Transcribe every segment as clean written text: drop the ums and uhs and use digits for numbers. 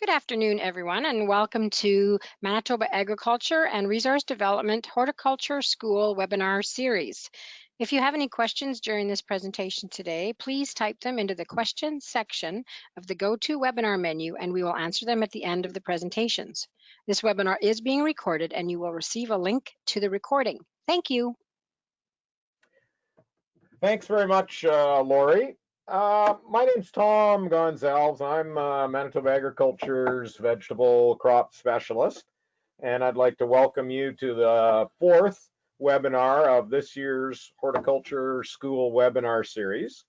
Good afternoon, everyone, and welcome to Manitoba Agriculture and Resource Development Horticulture School webinar series. If you have any questions during this presentation today, please type them into the questions section of the GoToWebinar menu, and we will answer them at the end of the presentations. This webinar is being recorded, and you will receive a link to the recording. Thank you. Thanks very much, Lori. My name's Tom Gonzalez. I'm Manitoba Agriculture's vegetable crop specialist, and I'd like to welcome you to the fourth webinar of this year's Horticulture School webinar series.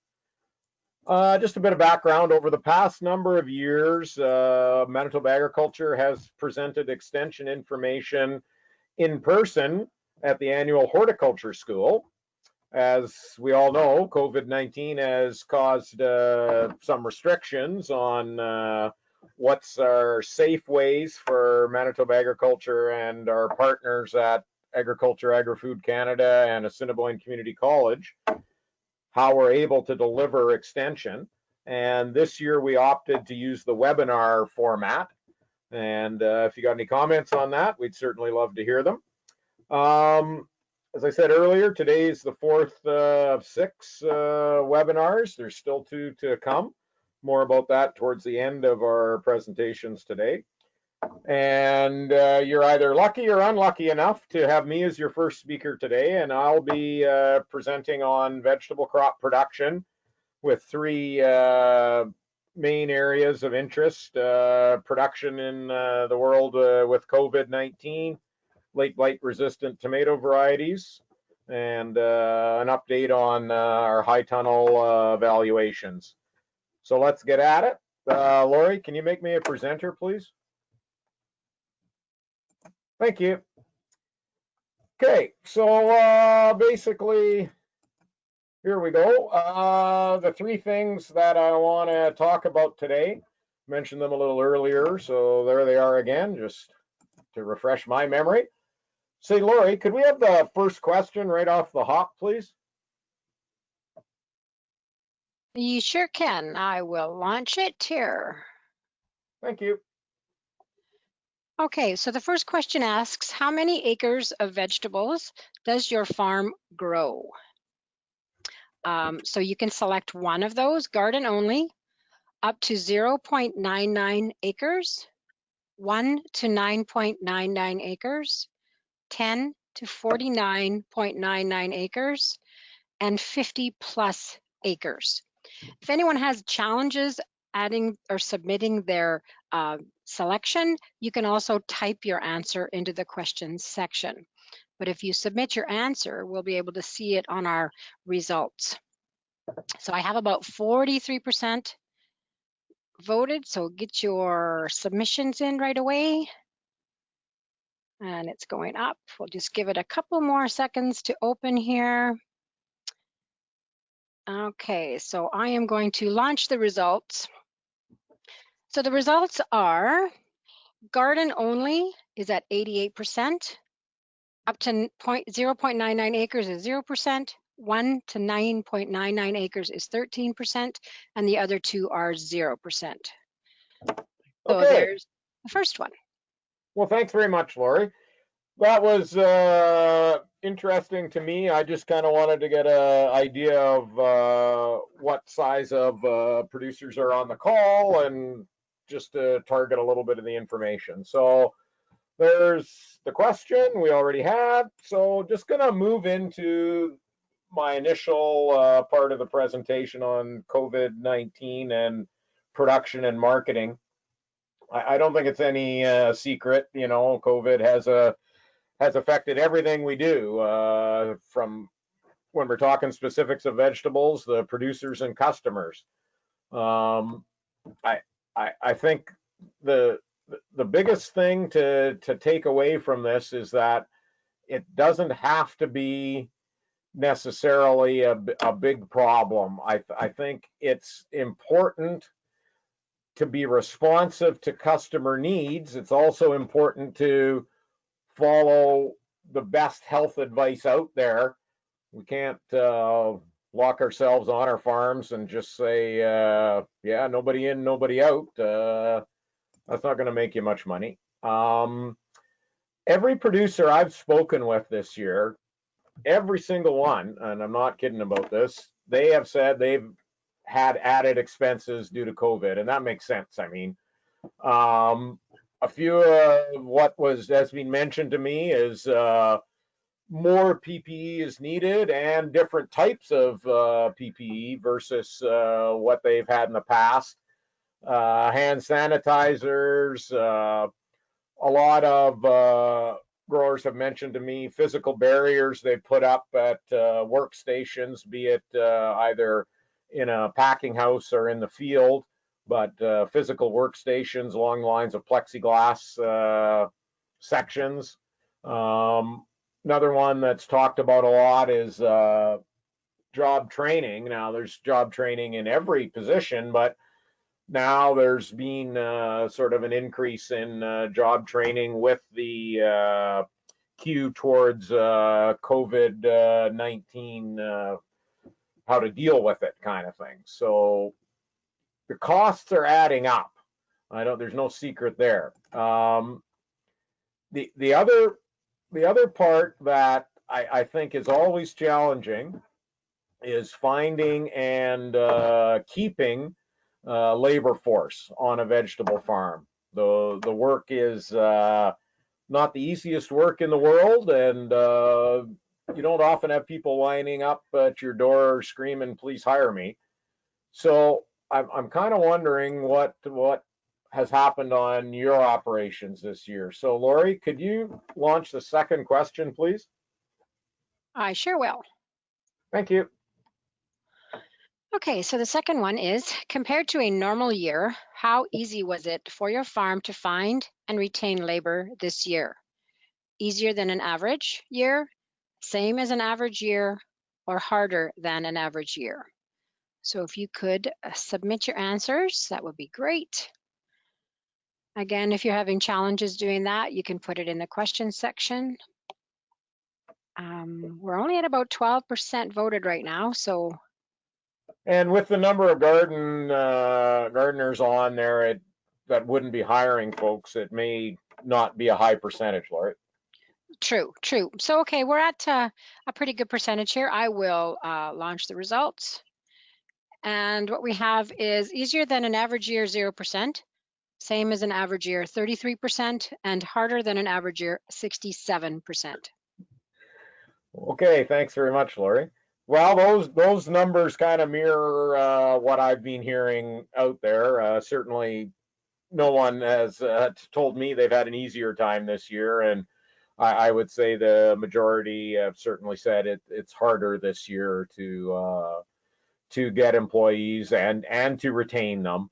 Just a bit of background. Over the past number of years, Manitoba Agriculture has presented extension information in person at the annual Horticulture School. As we all know, COVID-19 has caused some restrictions on what's our safe ways for Manitoba Agriculture and our partners at Agriculture, Agri-Food Canada and Assiniboine Community College, how we're able to deliver extension. And this year we opted to use the webinar format. And if you got any comments on that, we'd certainly love to hear them. As I said earlier, today is the fourth of six webinars. There's still two to come. More about that towards the end of our presentations today. And you're either lucky or unlucky enough to have me as your first speaker today, and I'll be presenting on vegetable crop production with three main areas of interest: production in the world with COVID-19, late blight resistant tomato varieties, and an update on our high tunnel evaluations. So let's get at it. Lori, can you make me a presenter, please? Thank you. Okay, so basically, here we go. The three things that I want to talk about today, mentioned them a little earlier, so there they are again, just to refresh my memory. Say, Lori, could we have the first question right off the hop, please? You sure can. I will launch it here. Thank you. Okay, so the first question asks, how many acres of vegetables does your farm grow? So you can select one of those, garden only, up to 0.99 acres, 1 to 9.99 acres, 10 to 49.99 acres, and 50 plus acres. If anyone has challenges adding or submitting their selection, you can also type your answer into the questions section. But if you submit your answer, we'll be able to see it on our results. So I have about 43% voted, so get your submissions in right away. And it's going up. We'll just give it a couple more seconds to open here. Okay, so I am going to launch the results. So the results are garden only is at 88%, up to 0.99 acres is 0%, 1 to 9.99 acres is 13%, and the other two are 0%. So Okay. there's the first one. Well, thanks very much, Lori. That was interesting to me. I just kind of wanted to get an idea of what size of producers are on the call and just to target a little bit of the information. So there's the question we already had. So just going to move into my initial part of the presentation on COVID-19 and production and marketing. I don't think it's any secret, you know, COVID has affected everything we do, from when we're talking specifics of vegetables, the producers and customers. I think the biggest thing to take away from this is that it doesn't have to be necessarily a big problem. I think it's important to be responsive to customer needs. It's also important to follow the best health advice out there. We can't lock ourselves on our farms and just say, yeah, nobody in, nobody out. That's not going to make you much money. Every producer I've spoken with this year, every single one, and I'm not kidding about this, they have said they've had added expenses due to COVID, and that makes sense. I mean, a few of what has been mentioned to me is more PPE is needed and different types of PPE versus what they've had in the past. Hand sanitizers, a lot of growers have mentioned to me physical barriers they put up at workstations, be it either in a packing house or in the field, but physical workstations along the lines of plexiglass sections. Another one that's talked about a lot is job training. Now, there's job training in every position, but now there's been sort of an increase in job training with the queue towards COVID-19, how to deal with it kind of thing. So the costs are adding up. There's no secret there. The other part that I think is always challenging is finding and keeping labor force on a vegetable farm. The work is not the easiest work in the world, and you don't often have people lining up at your door screaming, "Please hire me." So I'm kind of wondering what has happened on your operations this year. So Lori, could you launch the second question, please? I sure will. Thank you. Okay, so the second one is, compared to a normal year, how easy was it for your farm to find and retain labor this year? Easier than an average year, same as an average year, or harder than an average year? So if you could submit your answers, that would be great. Again, if you're having challenges doing that, you can put it in the question section. We're only at about 12% voted right now, so. And with the number of gardeners on there, that wouldn't be hiring folks, it may not be a high percentage, Lori. True. So, okay, we're at a pretty good percentage here. I will launch the results. And what we have is easier than an average year, 0%, same as an average year, 33%, and harder than an average year, 67%. Okay, thanks very much, Lori. Well, those numbers kind of mirror what I've been hearing out there. Certainly, no one has told me they've had an easier time this year, and I would say the majority have certainly said it's harder this year to get employees and to retain them.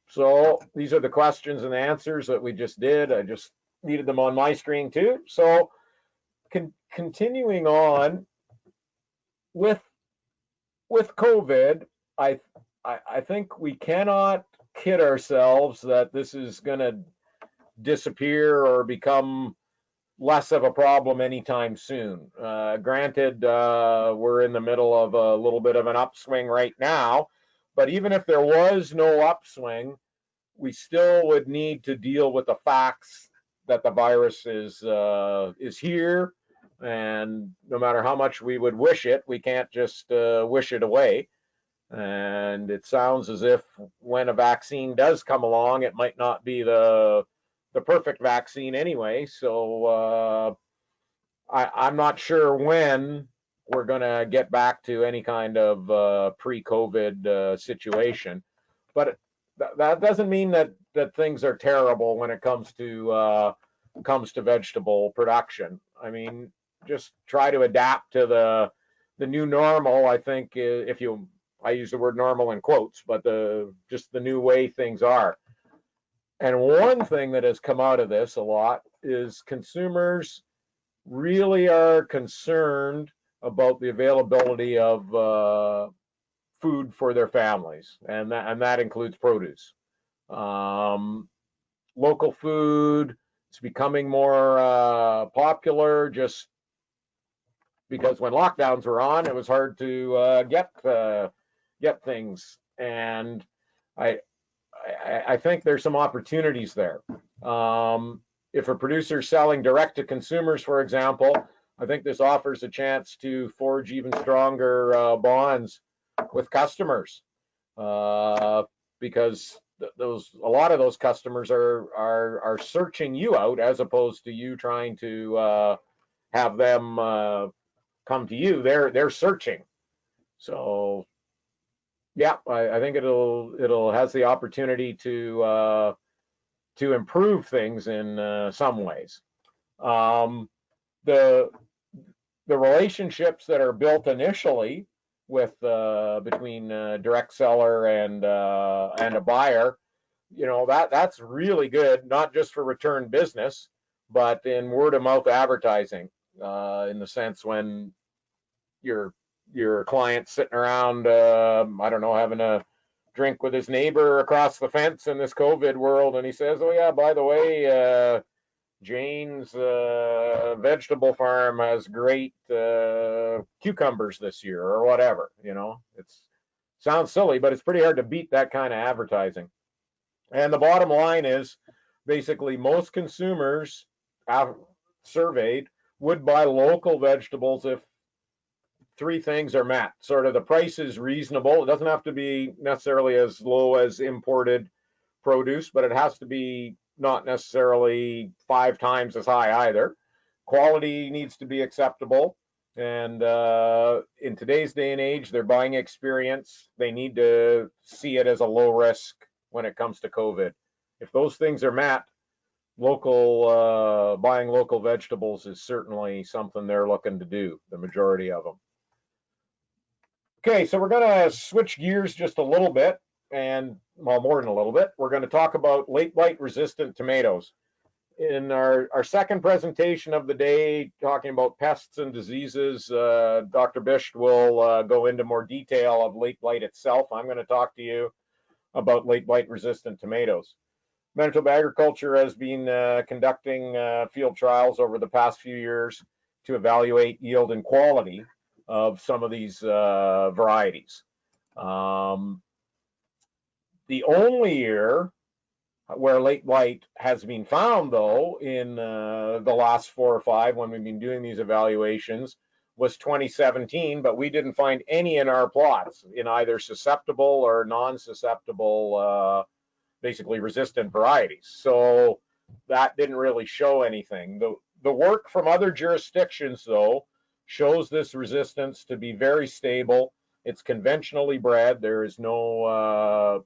So these are the questions and answers that we just did. I just needed them on my screen too. So continuing on with COVID, I think we cannot kid ourselves that this is going to disappear or become less of a problem anytime soon. Granted, we're in the middle of a little bit of an upswing right now, but even if there was no upswing, we still would need to deal with the facts that the virus is here, and no matter how much we would wish it, we can't just wish it away. And it sounds as if when a vaccine does come along, it might not be the perfect vaccine anyway. So I'm not sure when we're going to get back to any kind of pre-COVID situation. But that doesn't mean that things are terrible when it comes to vegetable production. I mean, just try to adapt to the new normal. I think I use the word normal in quotes, but just the new way things are. And one thing that has come out of this a lot is consumers really are concerned about the availability of food for their families, and that includes produce. Local food is becoming more popular just because when lockdowns were on, it was hard to get things. And I think there's some opportunities there. If a producer is selling direct to consumers, for example, I think this offers a chance to forge even stronger bonds with customers, because a lot of those customers are searching you out as opposed to you trying to have them come to you. They're searching. So yeah, I think it'll has the opportunity to improve things in some ways. The the relationships that are built initially with between direct seller and a buyer, that's really good, not just for return business, but in word of mouth advertising, in the sense when your client sitting around, I don't know, having a drink with his neighbor across the fence in this COVID world, and he says, "Oh yeah, by the way, Jane's vegetable farm has great cucumbers this year," or whatever. It sounds silly, but it's pretty hard to beat that kind of advertising. And the bottom line is, basically, most consumers surveyed would buy local vegetables if three things are met. Sort of the price is reasonable. It doesn't have to be necessarily as low as imported produce, but it has to be not necessarily 5 times as high either. Quality needs to be acceptable. And in today's day and age, their buying experience, they need to see it as a low risk when it comes to COVID. If those things are met, buying local vegetables is certainly something they're looking to do, the majority of them. Okay, so we're going to switch gears just a little bit, and well, more than a little bit. We're going to talk about late blight resistant tomatoes. In our second presentation of the day, talking about pests and diseases, Dr. Bisht will go into more detail of late blight itself. I'm going to talk to you about late blight resistant tomatoes. Manitoba Agriculture has been conducting field trials over the past few years to evaluate yield and quality of some of these varieties. The only year where late blight has been found, though, in the last 4 or 5 when we've been doing these evaluations, was 2017, but we didn't find any in our plots in either susceptible or non-susceptible, basically resistant varieties. So that didn't really show anything. The work from other jurisdictions, though, shows this resistance to be very stable. It's conventionally bred. There is no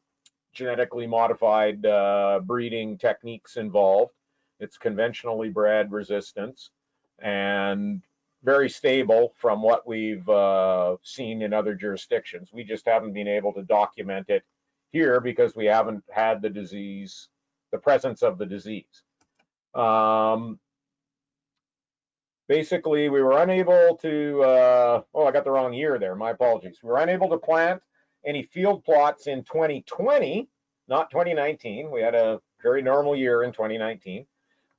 genetically modified breeding techniques involved. It's conventionally bred resistance and very stable from what we've seen in other jurisdictions. We just haven't been able to document it here because we haven't had the presence of the disease. Basically, we were unable to, I got the wrong year there, my apologies. We were unable to plant any field plots in 2020, not 2019. We had a very normal year in 2019,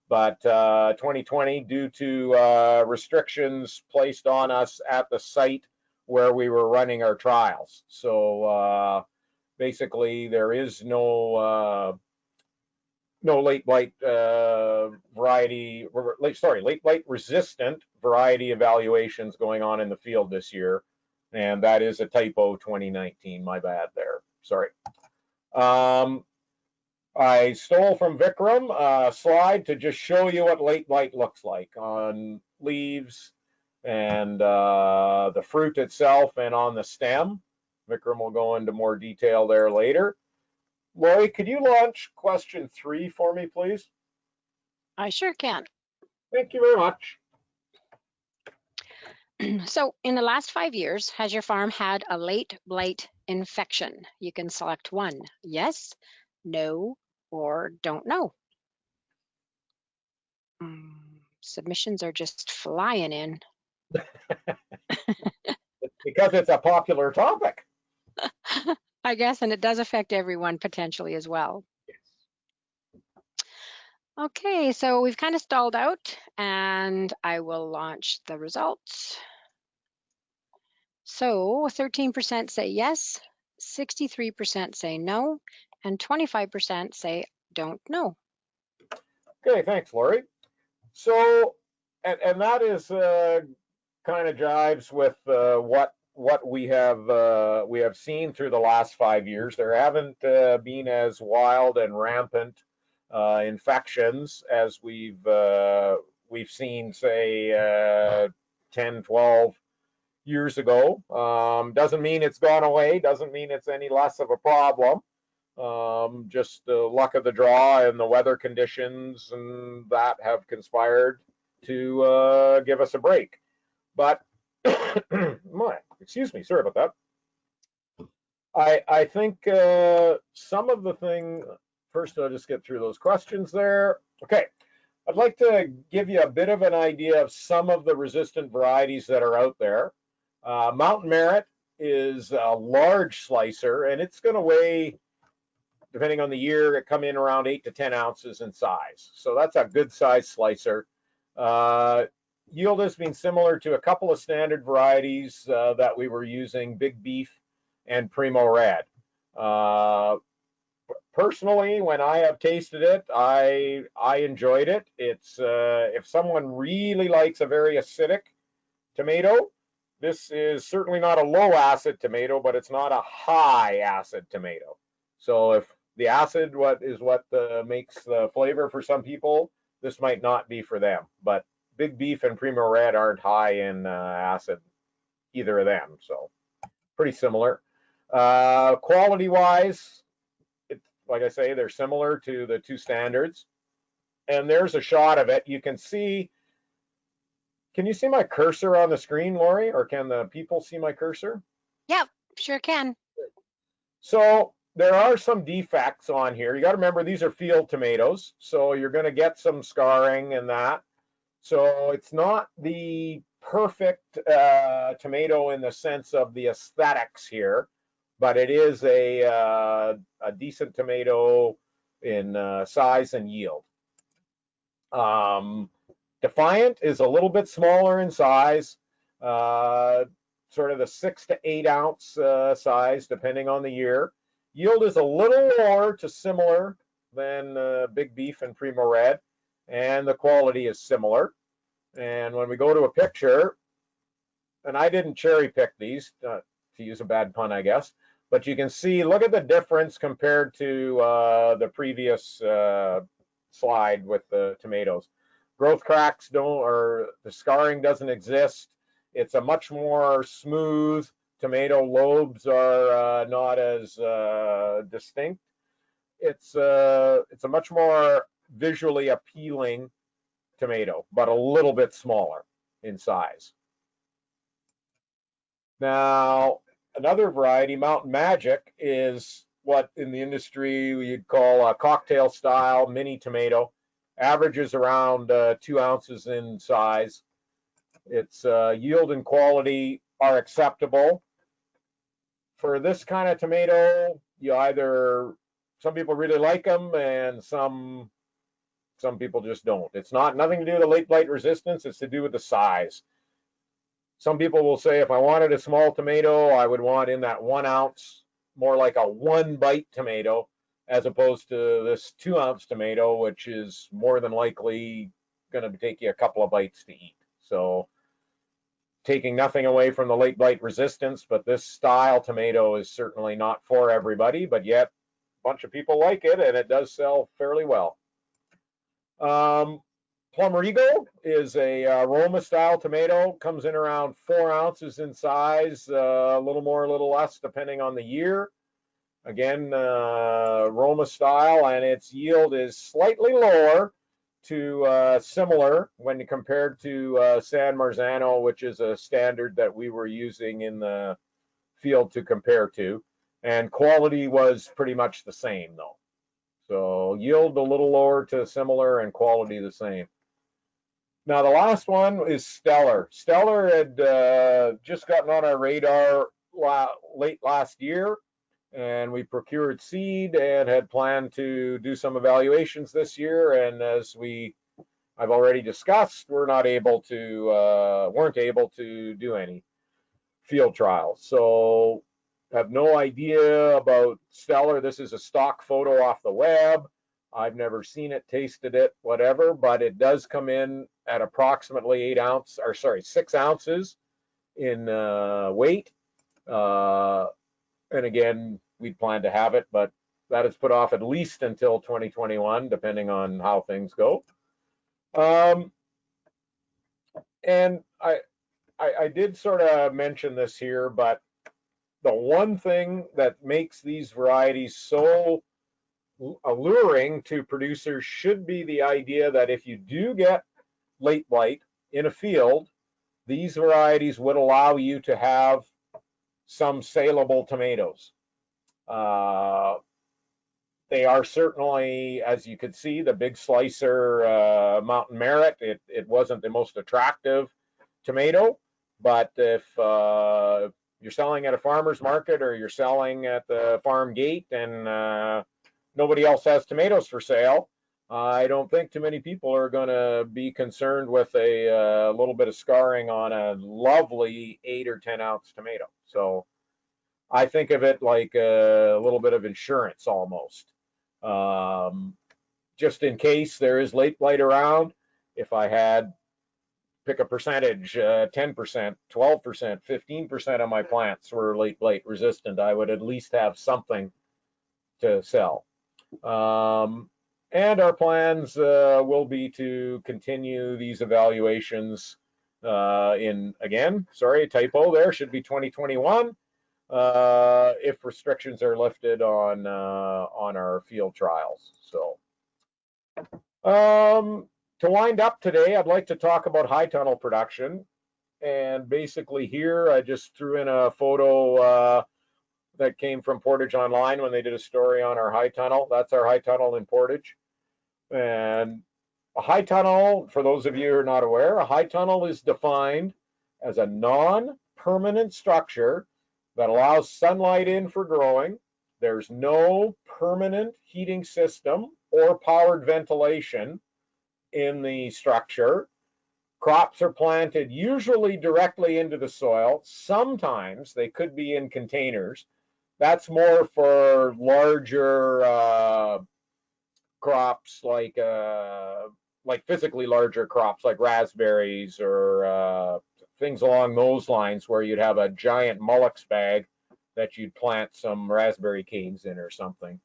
but 2020 due to restrictions placed on us at the site where we were running our trials. So basically, there is no late blight late blight resistant variety evaluations going on in the field this year, and that is a typo 2019. My bad there. Sorry. I stole from Vikram a slide to just show you what late blight looks like on leaves and the fruit itself and on the stem. Vikram will go into more detail there later. Lori, could you launch question 3 for me, please? I sure can. Thank you very much. So in the last 5 years, has your farm had a late blight infection? You can select one: yes, no, or don't know. Submissions are just flying in. Because it's a popular topic. I guess, and it does affect everyone potentially as well. Yes. Okay, so we've kind of stalled out, and I will launch the results. So 13% say yes, 63% say no, and 25% say don't know. Okay, thanks, Lori. So, and that is kind of jives with what we have seen through the last 5 years. There haven't been as wild and rampant infections as we've seen, say, 10, 12 years ago. Doesn't mean it's gone away. Doesn't mean it's any less of a problem. Just the luck of the draw and the weather conditions and that have conspired to give us a break. But excuse me, sorry about that. I think some of the thing, first I'll just get through those questions there. Okay, I'd like to give you a bit of an idea of some of the resistant varieties that are out there. Mountain Merit is a large slicer, and it's going to weigh, depending on the year, it come in around 8 to 10 ounces in size. So that's a good size slicer. Yield has been similar to a couple of standard varieties that we were using, Big Beef and Primo Red. Personally, when I have tasted it, I enjoyed it. It's if someone really likes a very acidic tomato, this is certainly not a low acid tomato, but it's not a high acid tomato. So if the acid what makes the flavor for some people, this might not be for them. But Big Beef and Primo Red aren't high in acid, either of them. So pretty similar. Quality-wise, like I say, they're similar to the two standards. And there's a shot of it. You can see, can you see my cursor on the screen, Lori? Or can the people see my cursor? Yep, sure can. So there are some defects on here. You got to remember, these are field tomatoes. So you're going to get some scarring and that. So it's not the perfect tomato in the sense of the aesthetics here, but it is a decent tomato in size and yield. Defiant is a little bit smaller in size, sort of the 6 to 8 ounce size, depending on the year. Yield is a little lower to similar than Big Beef and Primo Red, and the quality is similar. And when we go to a picture, and I didn't cherry pick these, to use a bad pun, I guess, but you can see, look at the difference compared to the previous slide with the tomatoes. Growth cracks don't, or the scarring doesn't exist. It's a much more smooth tomato. Lobes are not as distinct. It's a much more visually appealing tomato, but a little bit smaller in size. Now, another variety, Mountain Magic, is what in the industry you'd call a cocktail style mini tomato. Averages around 2 ounces in size. Its yield and quality are acceptable. For this kind of tomato, you either, some people really like them and some people just don't. It's nothing to do with the late blight resistance, it's to do with the size. Some people will say, if I wanted a small tomato, I would want in that 1 ounce, more like a 1 bite tomato, as opposed to this 2 ounce tomato, which is more than likely going to take you a couple of bites to eat. So taking nothing away from the late blight resistance, but this style tomato is certainly not for everybody, but yet a bunch of people like it, and it does sell fairly well. Plumerigo is a Roma style tomato, comes in around 4 ounces in size, a little more, a little less, depending on the year. Again, Roma style, and its yield is slightly lower to similar when compared to San Marzano, which is a standard that we were using in the field to compare to. And quality was pretty much the same, though. So yield a little lower to similar and quality the same. Now the last one is Stellar. Stellar had just gotten on our radar late last year, and we procured seed and had planned to do some evaluations this year. And as I've already discussed, weren't able to do any field trials. So have no idea about stellar. This is a stock photo off the web. I've never seen it, tasted it, whatever, but it does come in at approximately 6 ounces in weight. And again, we'd plan to have it, but that is put off at least until 2021, depending on how things go. And I did sort of mention this here, but the one thing that makes these varieties so alluring to producers should be the idea that if you do get late blight in a field, these varieties would allow you to have some saleable tomatoes. They are certainly, as you could see, the big slicer Mountain Merit. It wasn't the most attractive tomato, but if you're selling at a farmer's market or you're selling at the farm gate and nobody else has tomatoes for sale, I don't think too many people are going to be concerned with a little bit of scarring on a lovely 8 or 10 ounce tomato. So I think of it like a little bit of insurance almost. Just in case there is late blight around, if I had, pick a percentage, 10%, 12%, 15% of my plants were late blight resistant, I would at least have something to sell. And our plans will be to continue these evaluations sorry, typo there, should be 2021. If restrictions are lifted on our field trials. So, to wind up today, I'd like to talk about high tunnel production. And basically here, I just threw in a photo that came from Portage Online when they did a story on our high tunnel. That's our high tunnel in Portage. And a high tunnel, for those of you who are not aware, a high tunnel is defined as a non-permanent structure that allows sunlight in for growing. There's no permanent heating system or powered ventilation in the structure. Crops are planted usually directly into the soil. Sometimes they could be in containers. That's more for larger crops, like physically larger crops like raspberries or things along those lines, where you'd have a giant mullox bag that you'd plant some raspberry canes in or something.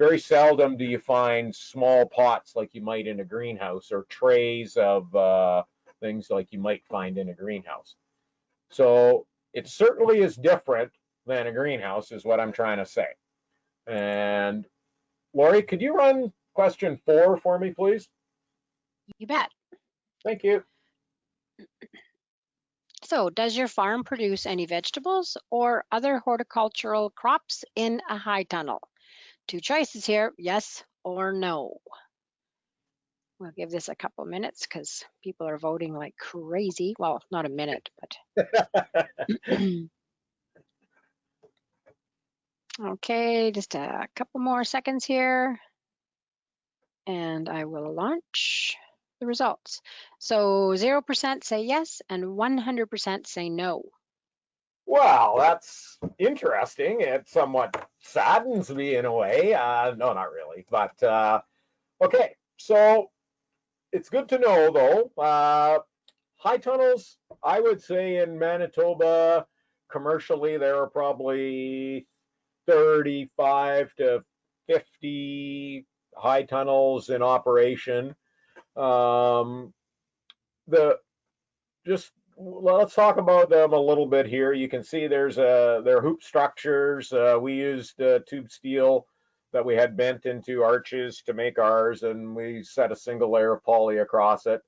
Very seldom do you find small pots like you might in a greenhouse, or trays of things like you might find in a greenhouse. So it certainly is different than a greenhouse, is what I'm trying to say. And Lori, could you run question 4 for me, please? You bet. Thank you. So, does your farm produce any vegetables or other horticultural crops in a high tunnel? 2 choices here, yes or no. We'll give this a couple minutes because people are voting like crazy. Well, not a minute, but. Okay, just a couple more seconds here. And I will launch the results. So 0% say yes and 100% say no. Well, that's interesting. It somewhat saddens me in a way. No, not really. But okay, so it's good to know, though. High tunnels, I would say in Manitoba, commercially, there are probably 35 to 50 high tunnels in operation. Let's talk about them a little bit here. You can see they're hoop structures. We used tube steel that we had bent into arches to make ours, and we set a single layer of poly across it.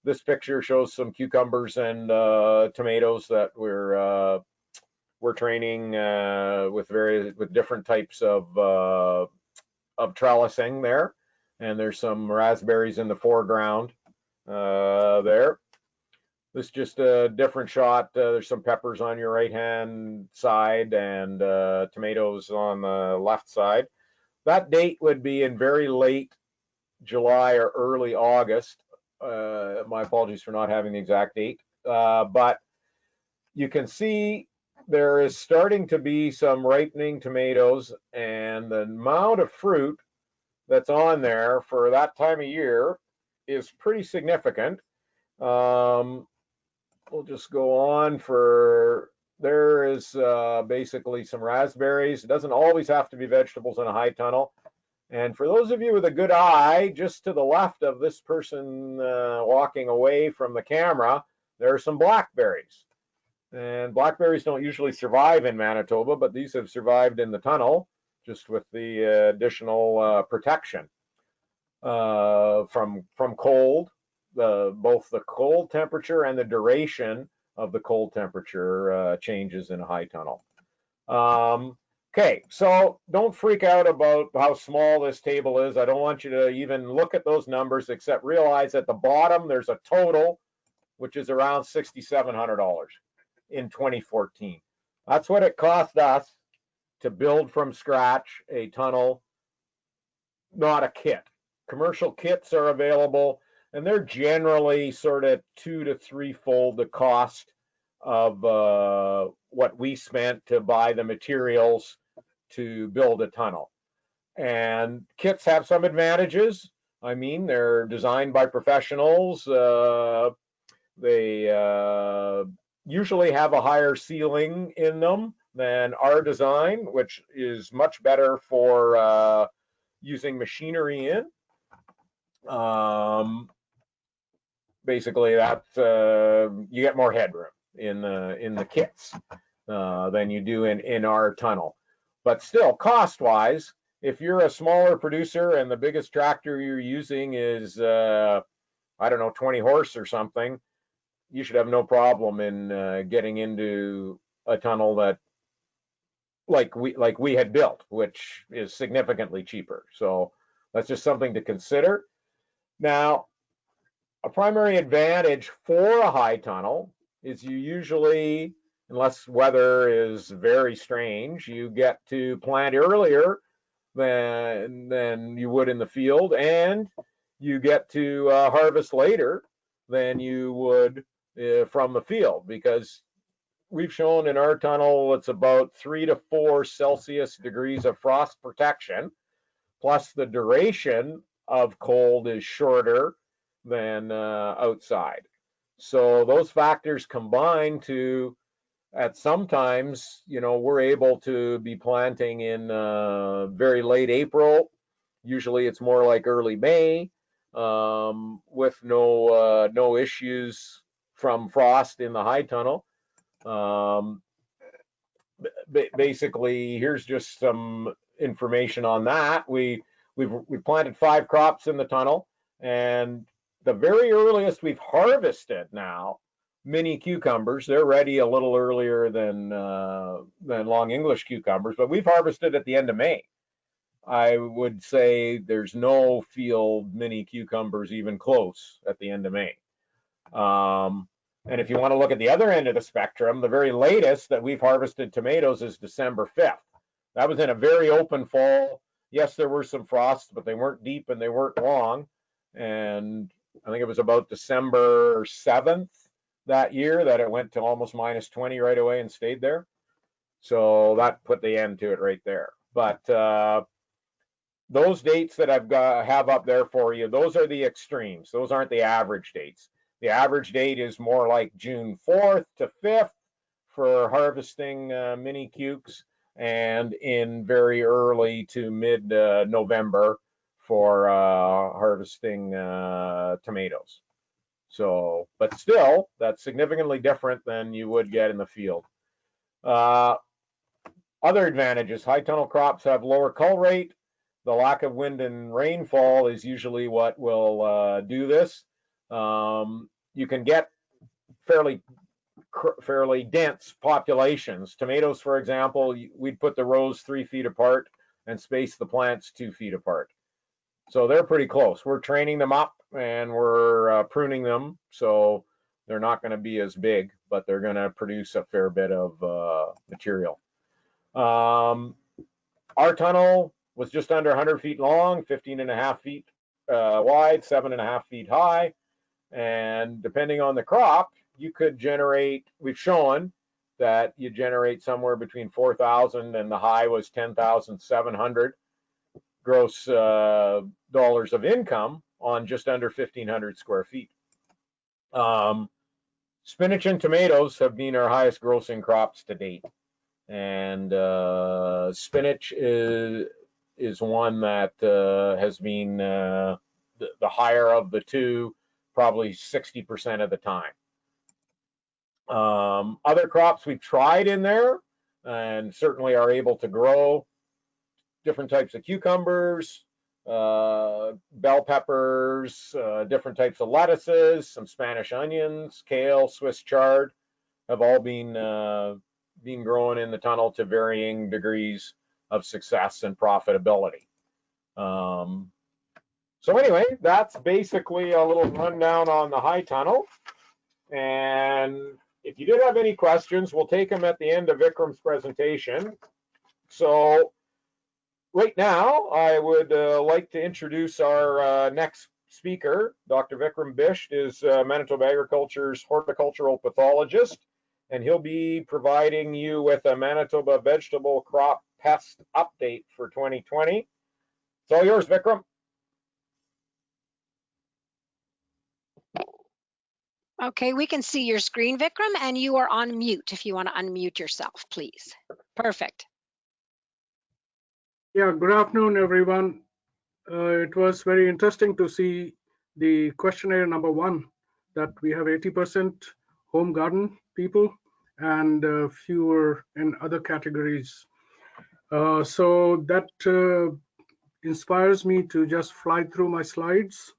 This picture shows some cucumbers and tomatoes that we're training with different types of trellising there, and there's some raspberries in the foreground there. This is just a different shot. There's some peppers on your right hand side and tomatoes on the left side. That date would be in very late July or early August. My apologies for not having the exact date, but you can see there is starting to be some ripening tomatoes, and the amount of fruit that's on there for that time of year is pretty significant. We'll just go on for, there is basically some raspberries. It doesn't always have to be vegetables in a high tunnel. And for those of you with a good eye, just to the left of this person walking away from the camera, there are some blackberries. And blackberries don't usually survive in Manitoba, but these have survived in the tunnel, just with the additional protection from cold, both the cold temperature and the duration of the cold temperature changes in a high tunnel. Okay, so don't freak out about how small this table is. I don't want you to even look at those numbers, except realize at the bottom there's a total, which is around $6,700 in 2014. That's what it cost us to build from scratch a tunnel, not a kit. Commercial kits are available, and they're generally sort of 2 to 3-fold the cost of what we spent to buy the materials to build a tunnel. And kits have some advantages. I mean, they're designed by professionals. They usually have a higher ceiling in them than our design, which is much better for using machinery in. Basically, that's you get more headroom in the kits than you do in our tunnel. But still, cost-wise, if you're a smaller producer and the biggest tractor you're using is I don't know, 20 horse or something, you should have no problem in getting into a tunnel that like we had built, which is significantly cheaper. So that's just something to consider. Now, a primary advantage for a high tunnel is you usually, unless weather is very strange, you get to plant earlier than you would in the field, and you get to harvest later than you would from the field, because we've shown in our tunnel it's about 3 to 4 Celsius degrees of frost protection, plus the duration of cold is shorter than outside. So those factors combine to, at sometimes, we're able to be planting in very late April. Usually it's more like early May, with no issues from frost in the high tunnel. Basically, here's just some information on that. We've planted 5 crops in the tunnel, and the very earliest we've harvested now, mini cucumbers. They're ready a little earlier than long English cucumbers, but we've harvested at the end of May. I would say there's no field mini cucumbers even close at the end of May. And if you want to look at the other end of the spectrum, the very latest that we've harvested tomatoes is December 5th. That was in a very open fall. Yes, there were some frosts, but they weren't deep and they weren't long. And I think it was about December 7th that year that it went to almost minus 20 right away and stayed there. So that put the end to it right there. But those dates that have up there for you, those are the extremes. Those aren't the average dates. The average date is more like June 4th to 5th for harvesting mini cukes, and in very early to mid November for harvesting tomatoes. So, but still, that's significantly different than you would get in the field. Other advantages: high tunnel crops have lower cull rate. The lack of wind and rainfall is usually what will do this. You can get fairly dense populations. Tomatoes, for example, we'd put the rows 3 feet apart and space the plants 2 feet apart. So they're pretty close. We're training them up and we're pruning them, so they're not going to be as big, but they're going to produce a fair bit of material. Our tunnel was just under 100 feet long, 15.5 feet wide, 7.5 feet high. And depending on the crop, you could generate, we've shown that you generate somewhere between 4,000 and the high was 10,700 gross dollars of income on just under 1,500 square feet. Spinach and tomatoes have been our highest grossing crops to date, and spinach is one that has been the higher of the two, probably 60% of the time. Other crops we've tried in there and certainly are able to grow: different types of cucumbers, bell peppers, different types of lettuces, some Spanish onions, kale, Swiss chard have all been grown in the tunnel to varying degrees of success and profitability. So anyway, that's basically a little rundown on the high tunnel. And if you did have any questions, we'll take them at the end of Vikram's presentation. So right now, I would like to introduce our next speaker. Dr. Vikram Bisht is Manitoba Agriculture's horticultural pathologist, and he'll be providing you with a Manitoba vegetable crop pest update for 2020. It's all yours, Vikram. Okay, we can see your screen, Vikram, and you are on mute if you want to unmute yourself, please. Perfect. Yeah, good afternoon, everyone. It was very interesting to see the questionnaire number 1, that we have 80% home garden people and fewer in other categories. So that inspires me to just fly through my slides,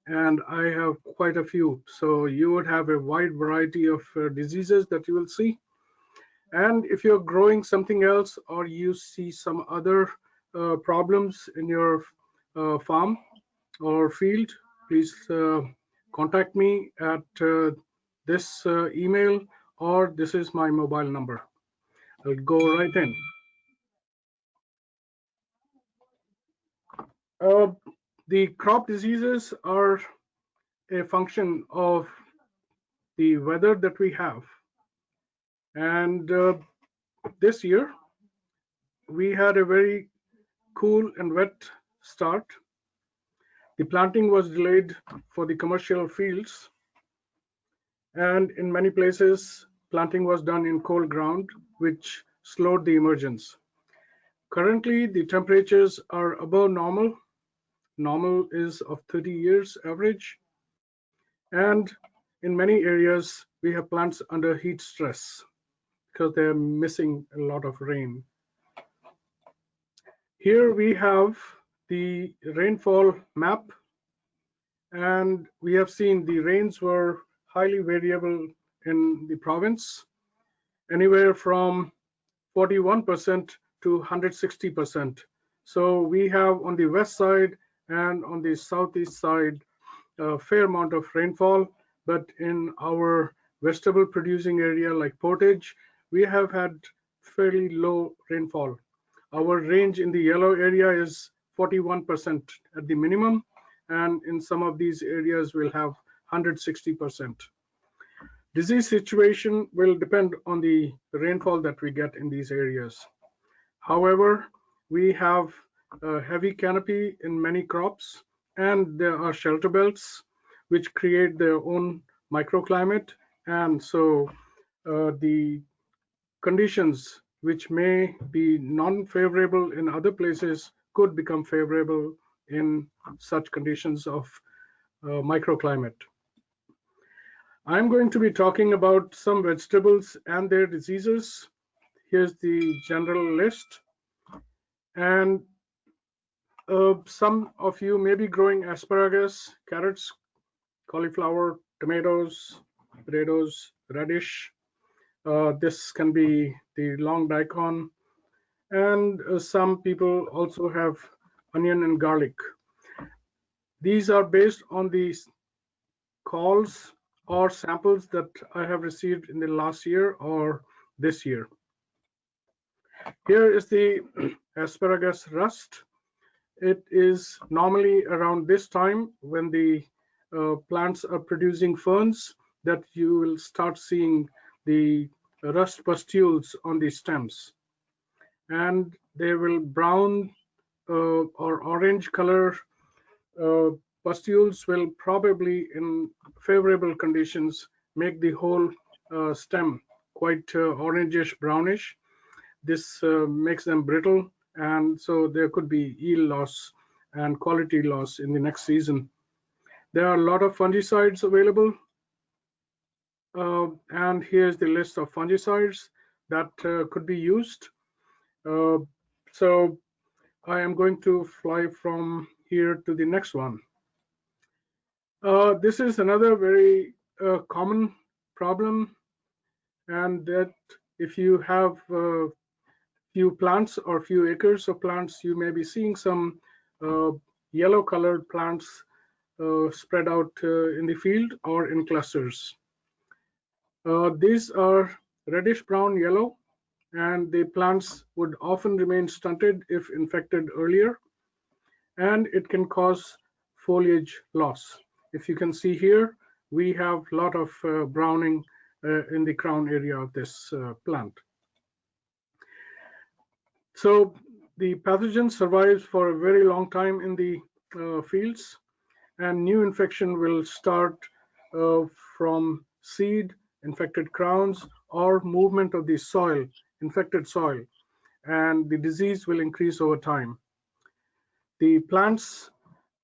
and I have quite a few. So you would have a wide variety of diseases that you will see. And if you're growing something else or you see some other problems in your farm or field, please contact me at this email, or this is my mobile number. I'll go right in. The crop diseases are a function of the weather that we have. And this year, we had a very cool and wet start. The planting was delayed for the commercial fields, and in many places, planting was done in cold ground, which slowed the emergence. Currently, the temperatures are above normal. Normal is of 30 years average, and in many areas, we have plants under heat stress because they're missing a lot of rain. Here we have the rainfall map, and we have seen the rains were highly variable in the province, anywhere from 41% to 160%. So we have on the west side and on the southeast side a fair amount of rainfall, but in our vegetable producing area like Portage, we have had fairly low rainfall. Our range in the yellow area is 41% at the minimum, and in some of these areas we'll have 160%. Disease situation will depend on the rainfall that we get in these areas. However, we have a heavy canopy in many crops, and there are shelter belts which create their own microclimate, and so the conditions which may be non-favorable in other places could become favorable in such conditions of microclimate. I'm going to be talking about some vegetables and their diseases. Here's the general list. And some of you may be growing asparagus, carrots, cauliflower, tomatoes, potatoes, radish. This can be the long daikon. And some people also have onion and garlic. These are based on the calls or samples that I have received in the last year or this year. Here is the asparagus rust. It is normally around this time when the plants are producing ferns that you will start seeing the rust pustules on the stems, and they will brown or orange color pustules will probably, in favorable conditions, make the whole stem quite orangish brownish. This makes them brittle, and so there could be yield loss and quality loss in the next season. There are a lot of fungicides available, and here's the list of fungicides that could be used. So I am going to fly from here to the next one. This is another very common problem, and that if you have few plants or few acres of plants, you may be seeing some yellow colored plants spread out in the field or in clusters. These are reddish brown yellow, and the plants would often remain stunted if infected earlier, and it can cause foliage loss. If you can see here, we have a lot of browning in the crown area of this plant. So the pathogen survives for a very long time in the fields, and new infection will start from seed, infected crowns, or movement of the soil, infected soil, and the disease will increase over time. The plants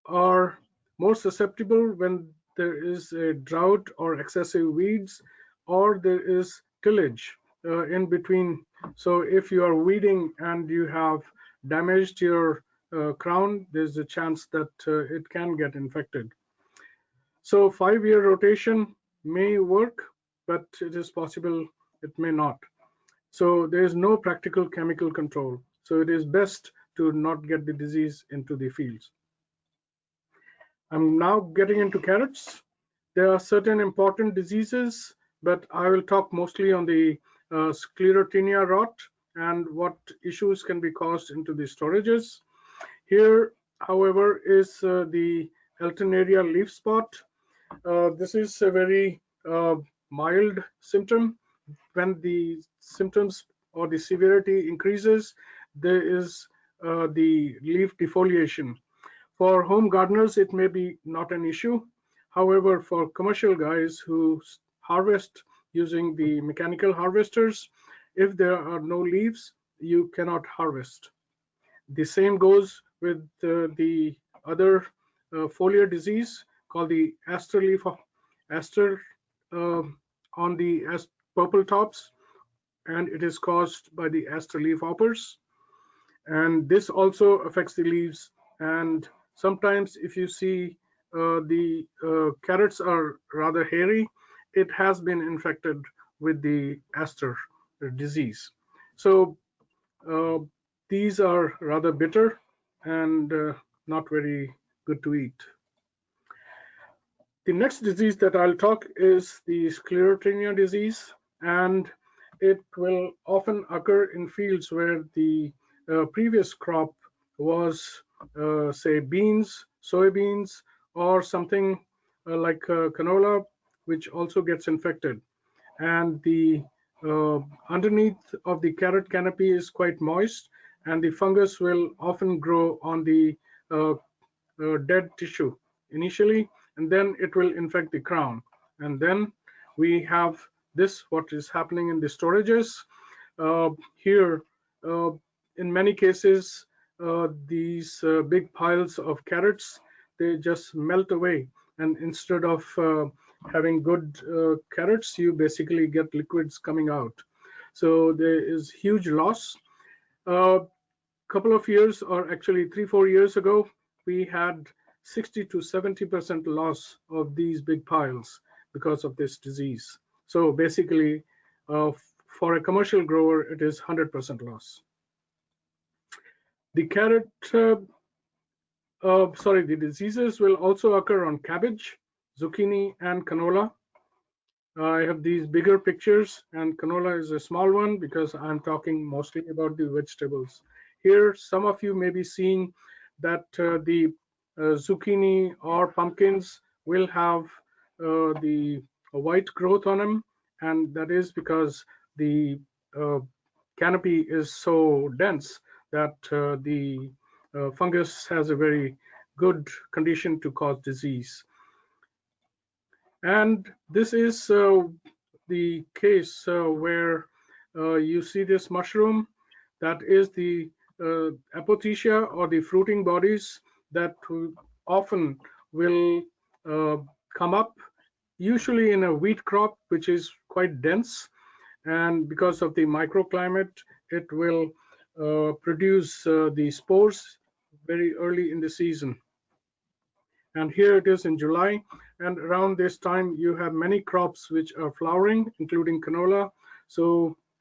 are more susceptible when there is a drought or excessive weeds, or there is tillage in between. So if you are weeding and you have damaged your crown, there's a chance that it can get infected. So 5-year rotation may work, but it is possible it may not. So there is no practical chemical control. So it is best to not get the disease into the fields. I'm now getting into carrots. There are certain important diseases, but I will talk mostly on the Sclerotinia rot and what issues can be caused into the storages. Here, however, is the Alternaria leaf spot. This is a very mild symptom. When the symptoms or the severity increases, there is the leaf defoliation. For home gardeners, it may be not an issue. However, for commercial guys who harvest using the mechanical harvesters, if there are no leaves, you cannot harvest. The same goes with the other foliar disease called the aster leaf aster on the purple tops, and it is caused by the aster leaf hoppers. And this also affects the leaves, and sometimes if you see the carrots are rather hairy, it has been infected with the aster disease. So these are rather bitter and not very good to eat. The next disease that I'll talk is the Sclerotinia disease, and it will often occur in fields where the previous crop was say beans, soybeans, or something like canola, which also gets infected. And the underneath of the carrot canopy is quite moist, and the fungus will often grow on the dead tissue initially, and then it will infect the crown. And then we have this, what is happening in the storages. Here, in many cases, these big piles of carrots, they just melt away, and instead of having good carrots, you basically get liquids coming out. So there is huge loss. Couple of years, or actually 3-4 years ago, we had 60 to 70% loss of these big piles because of this disease. So basically, for a commercial grower, it is 100% loss. The carrot, the diseases will also occur on cabbage, zucchini, and canola. I have these bigger pictures, and canola is a small one because I'm talking mostly about the vegetables. Here, some of you may be seeing that the zucchini or pumpkins will have the white growth on them, and that is because the canopy is so dense that the fungus has a very good condition to cause disease. And this is the case where you see this mushroom, that is the apothecia, or the fruiting bodies that often will come up, usually in a wheat crop, which is quite dense, and because of the microclimate, it will produce the spores very early in the season. And here it is in July, and around this time you have many crops which are flowering, including canola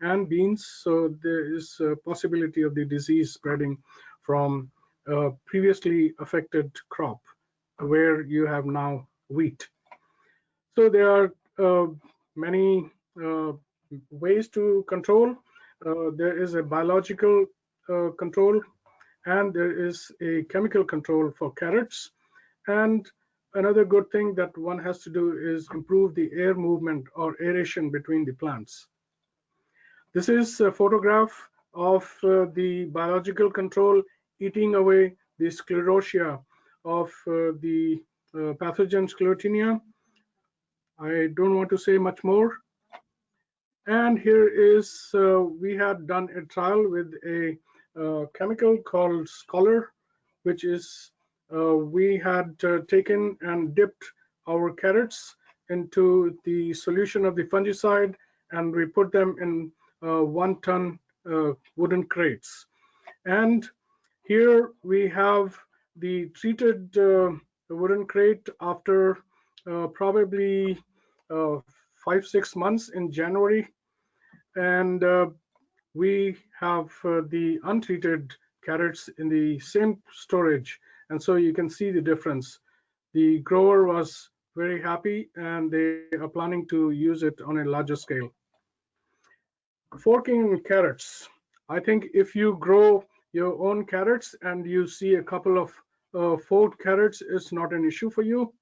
and beans. So there is a possibility of the disease spreading from a previously affected crop where you have now wheat. So there are many ways to control. There is a biological control, and there is a chemical control for carrots. And another good thing that one has to do is improve the air movement or aeration between the plants. This is a photograph of the biological control eating away the sclerotia of the pathogen Sclerotinia. I don't want to say much more. And here is, we had done a trial with a chemical called Scholar, which is, we had taken and dipped our carrots into the solution of the fungicide, and we put them in 1 ton wooden crates. And here we have the treated wooden crate after probably 5-6 months in January, and we have the untreated carrots in the same storage, and so you can see the difference. The grower was very happy, and they are planning to use it on a larger scale. Forking carrots. I think if you grow your own carrots and you see a couple of forked carrots, it's not an issue for you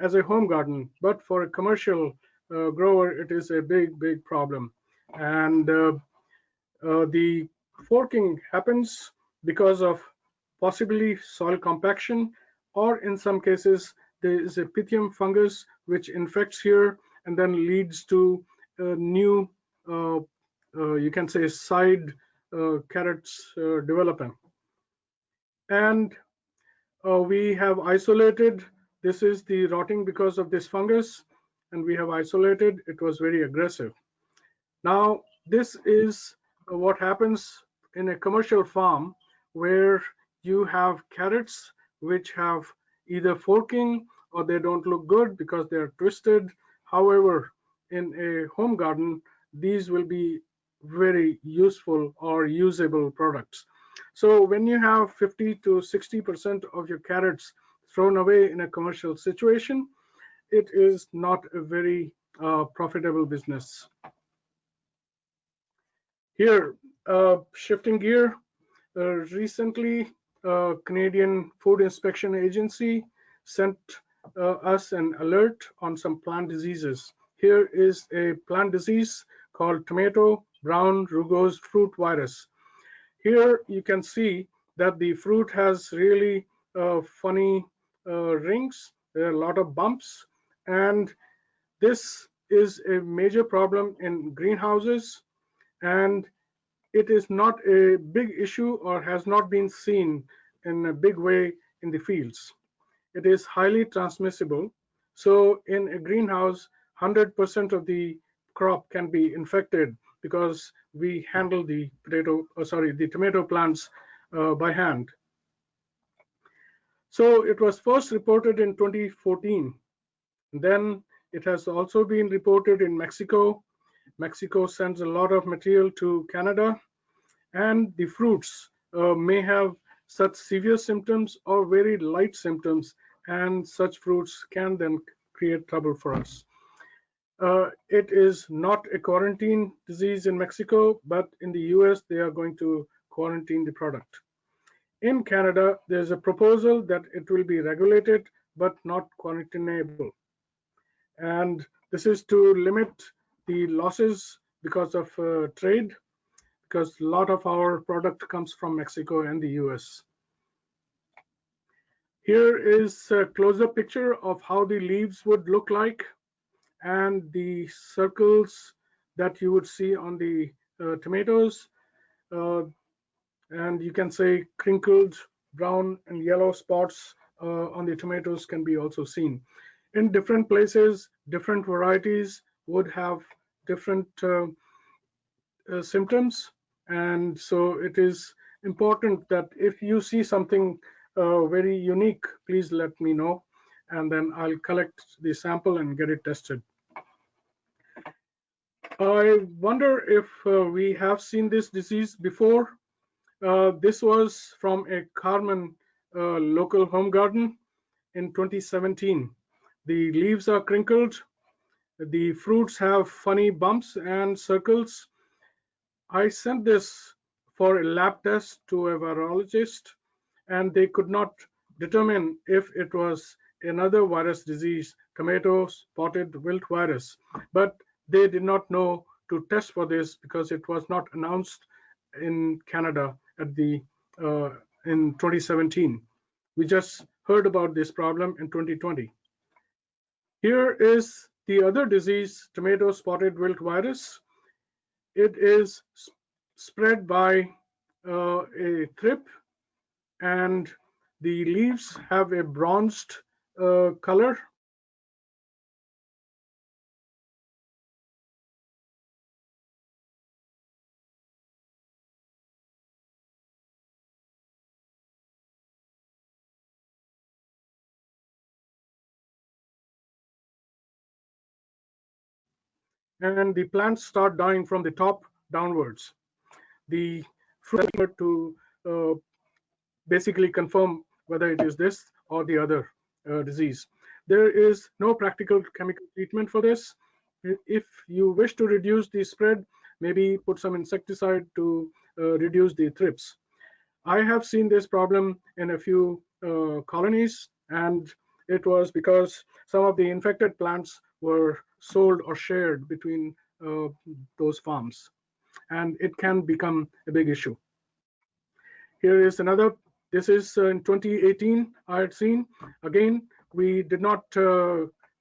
as a home garden, but for a commercial grower, it is a big problem. And the forking happens because of possibly soil compaction, or in some cases there is a pythium fungus which infects here and then leads to new you can say side carrots developing. And we have isolated, this is the rotting because of this fungus, and we have isolated, it was very aggressive. Now this is what happens in a commercial farm where you have carrots which have either forking or they don't look good because they're twisted. However, in a home garden, these will be very useful or usable products. So when you have 50 to 60% of your carrots thrown away in a commercial situation, it is not a very profitable business. Here, shifting gear, recently Canadian Food Inspection Agency sent us an alert on some plant diseases. Here is a plant disease called tomato brown rugose fruit virus. Here you can see that the fruit has really funny rings. There are a lot of bumps, and this is a major problem in greenhouses, and it is not a big issue or has not been seen in a big way in the fields. It is highly transmissible. So in a greenhouse, 100% of the crop can be infected because we handle the tomato plants by hand. So it was first reported in 2014. Then it has also been reported in Mexico. Mexico sends a lot of material to Canada, and the fruits may have such severe symptoms or very light symptoms, and such fruits can then create trouble for us. It is not a quarantine disease in Mexico, but in the US they are going to quarantine the product. In Canada, there's a proposal that it will be regulated but not quarantinable. And this is to limit the losses because of trade, because a lot of our product comes from Mexico and the US. Here is a close-up picture of how the leaves would look like and the circles that you would see on the tomatoes. And you can say crinkled brown and yellow spots on the tomatoes can be also seen. In different places, different varieties would have different symptoms, and so it is important that if you see something very unique, please let me know, and then I'll collect the sample and get it tested. I wonder if we have seen this disease before. This was from a Carmen local home garden in 2017. The leaves are crinkled, the fruits have funny bumps and circles. I sent this for a lab test to a virologist, and they could not determine if it was another virus disease, tomato spotted wilt virus, but they did not know to test for this because it was not announced in Canada at the in 2017. We just heard about this problem in 2020. Here is the other disease, tomato spotted wilt virus. It is spread by a thrip, and the leaves have a bronzed color. And the plants start dying from the top downwards. The fruit to basically confirm whether it is this or the other disease. There is no practical chemical treatment for this. If you wish to reduce the spread, maybe put some insecticide to reduce the thrips. I have seen this problem in a few colonies, and it was because some of the infected plants were sold or shared between those farms, and it can become a big issue. Here is another. This is in 2018 I had seen. Again, we did not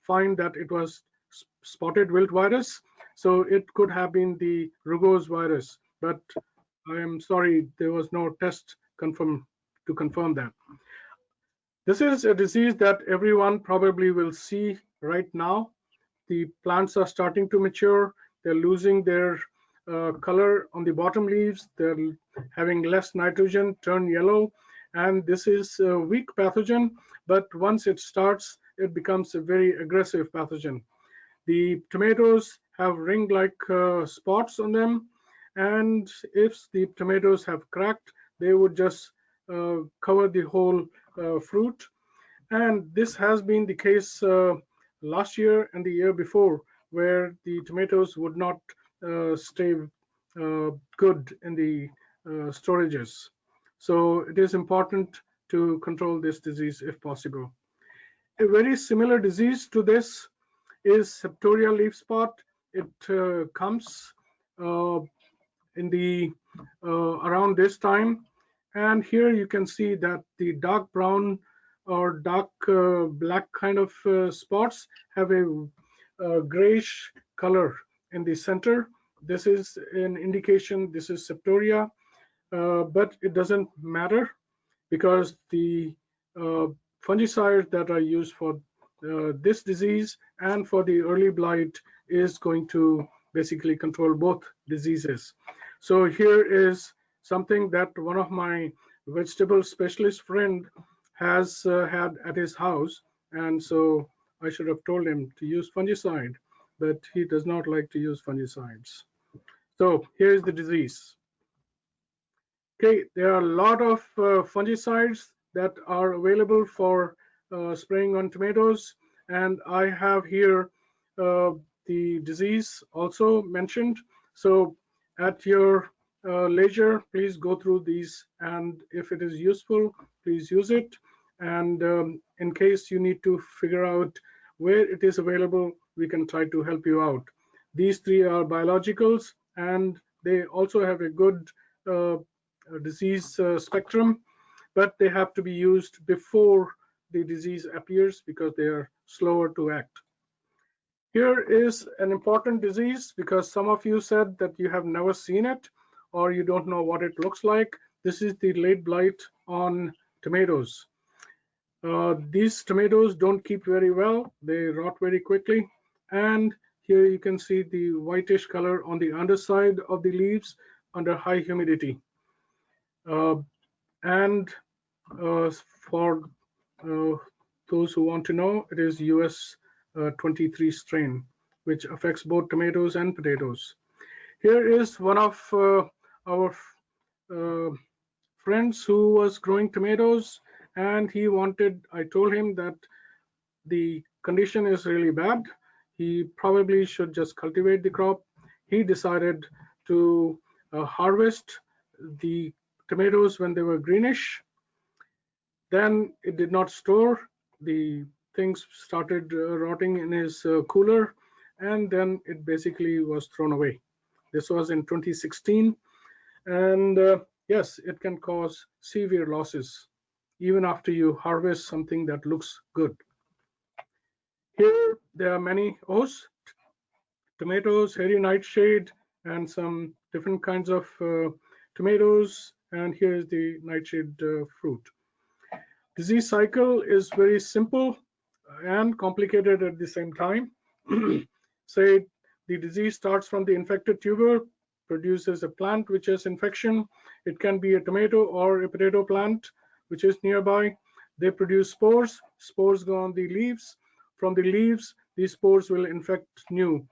find that it was spotted wilt virus, so it could have been the rugose virus, but I am sorry, there was no test to confirm that. This is a disease that everyone probably will see right now. The plants are starting to mature. They're losing their color on the bottom leaves. They're having less nitrogen, turn yellow, and this is a weak pathogen, but once it starts, it becomes a very aggressive pathogen. The tomatoes have ring-like spots on them, and if the tomatoes have cracked, they would just cover the whole fruit. And this has been the case last year and the year before, where the tomatoes would not stay good in the storages. So it is important to control this disease if possible. A very similar disease to this is septoria leaf spot. It comes in the around this time, and here you can see that the dark brown or dark black kind of spots have a grayish color in the center. This is an indication this is septoria, but it doesn't matter because the fungicides that are used for this disease and for the early blight is going to basically control both diseases. So here is something that one of my vegetable specialist friend has had at his house, and so I should have told him to use fungicide, but he does not like to use fungicides. So here's the disease. Okay, there are a lot of fungicides that are available for spraying on tomatoes, and I have here the disease also mentioned. So at your leisure, please go through these, and if it is useful, please use it. And in case you need to figure out where it is available, we can try to help you out. These three are biologicals, and they also have a good disease spectrum, but they have to be used before the disease appears because they are slower to act. Here is an important disease because some of you said that you have never seen it or you don't know what it looks like. This is the late blight on tomatoes. These tomatoes don't keep very well. They rot very quickly. And here you can see the whitish color on the underside of the leaves under high humidity. And for those who want to know, it is US 23 strain, which affects both tomatoes and potatoes. Here is one of our friends who was growing tomatoes, and I told him that the condition is really bad. He probably should just cultivate the crop. He decided to harvest the tomatoes when they were greenish. Then it did not store. The things started rotting in his cooler, and then it basically was thrown away. This was in 2016, and yes, it can cause severe losses even after you harvest something that looks good. Here there are many tomatoes, hairy nightshade, and some different kinds of tomatoes, and here is the nightshade fruit. Disease cycle is very simple and complicated at the same time. Say the disease starts from the infected tuber, produces a plant which has infection. It can be a tomato or a potato plant which is nearby. They produce spores. Spores go on the leaves. From the leaves, these spores will infect new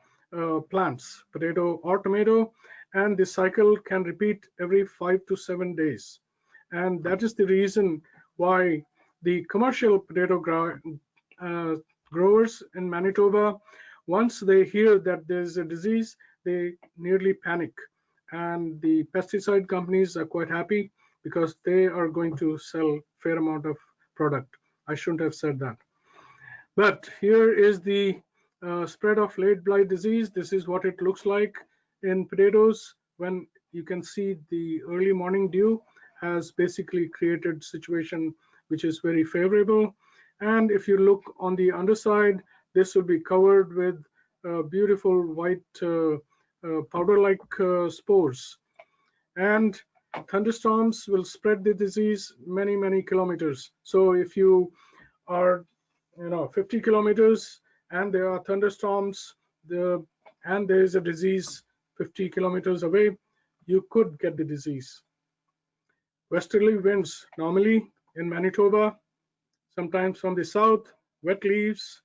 plants, potato or tomato, and this cycle can repeat every 5 to 7 days. And that is the reason why the commercial potato growers in Manitoba, once they hear that there's a disease, they nearly panic. And the pesticide companies are quite happy because they are going to sell a fair amount of product. I shouldn't have said that. But here is the spread of late blight disease. This is what it looks like in potatoes when you can see the early morning dew has basically created situation which is very favorable. And if you look on the underside, this will be covered with beautiful white powder-like spores. And thunderstorms will spread the disease many, many kilometers. So if you are 50 kilometers and there are thunderstorms and there is a disease 50 kilometers away, you could get the disease. Westerly winds normally in Manitoba, sometimes from the south, wet leaves,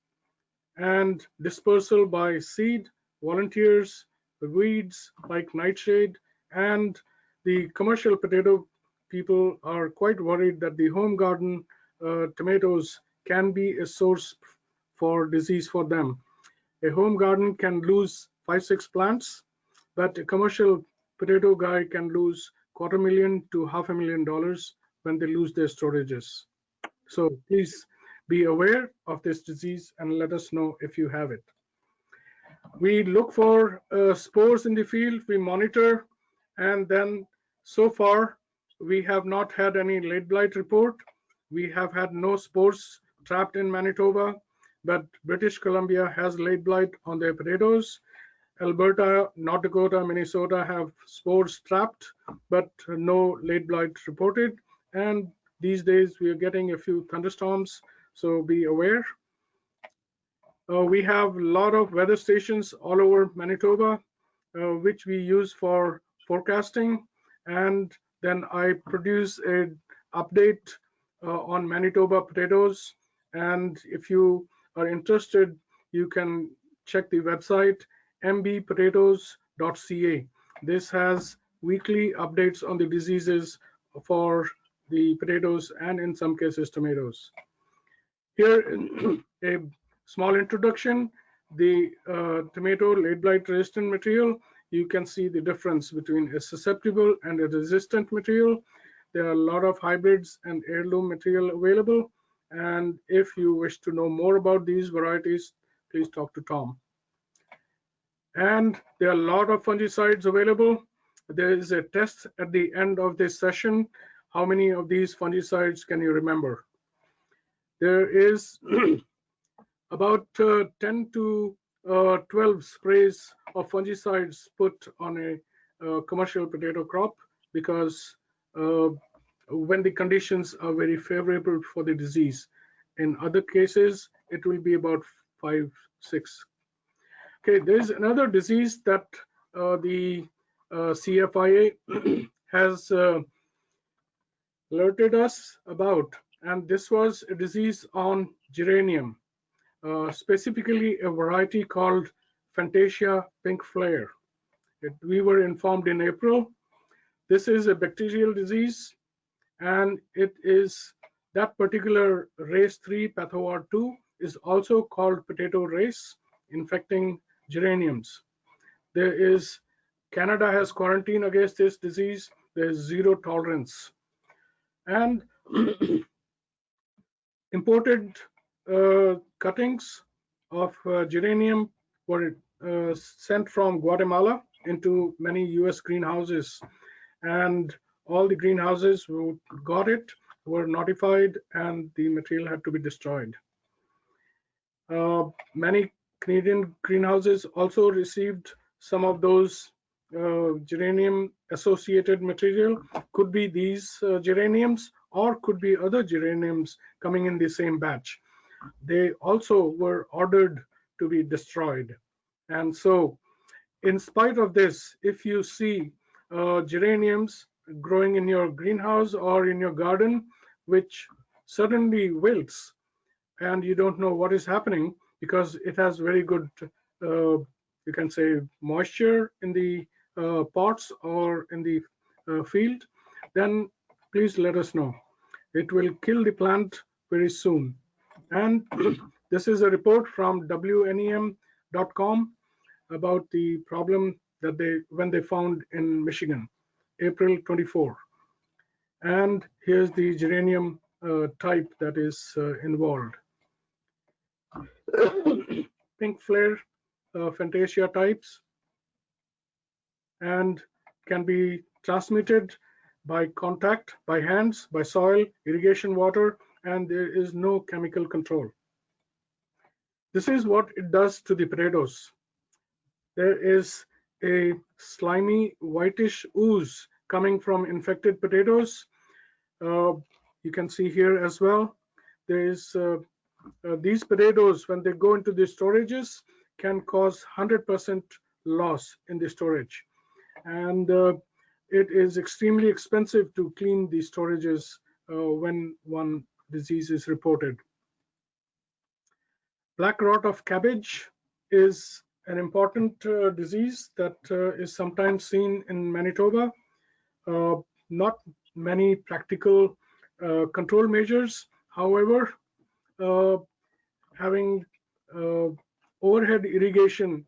and dispersal by seed, volunteers, the weeds like nightshade, and the commercial potato people are quite worried that the home garden tomatoes can be a source for disease for them. A home garden can lose 5-6 plants, but a commercial potato guy can lose $250,000 to $500,000 when they lose their storages. So please be aware of this disease and let us know if you have it. We look for spores in the field, we monitor, and then so far we have not had any late blight report. We have had no spores trapped in Manitoba, but British Columbia has late blight on their potatoes. Alberta, North Dakota, Minnesota have spores trapped, but no late blight reported. And these days we are getting a few thunderstorms, so be aware. We have a lot of weather stations all over Manitoba, which we use for forecasting. And then I produce an update on Manitoba potatoes. And if you are interested, you can check the website mbpotatoes.ca. This has weekly updates on the diseases for the potatoes and in some cases tomatoes. Here, a small introduction, the tomato late blight resistant material. You can see the difference between a susceptible and a resistant material. There are a lot of hybrids and heirloom material available. And if you wish to know more about these varieties, please talk to Tom. And there are a lot of fungicides available. There is a test at the end of this session. How many of these fungicides can you remember? There is about 10 to 12 sprays of fungicides put on a commercial potato crop, because when the conditions are very favorable for the disease. In other cases, it will be about 5, 6. Okay, there is another disease that the CFIA has alerted us about, and this was a disease on geranium, specifically a variety called Fantasia pink flare. We were informed in April. This is a bacterial disease, and it is that particular race 3 pathovar2 is also called potato race, infecting geraniums. There is Canada has quarantine against this disease. There is zero tolerance, and imported cuttings of geranium were sent from Guatemala into many US greenhouses, and all the greenhouses who got it were notified, and the material had to be destroyed. Many Canadian greenhouses also received some of those geranium associated material. Could be these geraniums, or could be other geraniums coming in the same batch. They also were ordered to be destroyed. And so, in spite of this, if you see geraniums growing in your greenhouse or in your garden, which suddenly wilts, and you don't know what is happening because it has very good, you can say, moisture in the pots or in the field, then please let us know. It will kill the plant very soon. And this is a report from WNEM.com about the problem that when they found in Michigan, April 24. And here's the geranium type that is involved. Pink flare Fantasia types, and can be transmitted by contact, by hands, by soil, irrigation water, and there is no chemical control. This is what it does to the potatoes. There is a slimy whitish ooze coming from infected potatoes. You can see here as well. There is these potatoes, when they go into the storages, can cause 100% loss in the storage, and it is extremely expensive to clean the storages when one disease is reported. Black rot of cabbage is an important disease that is sometimes seen in Manitoba. Not many practical control measures. However, having overhead irrigation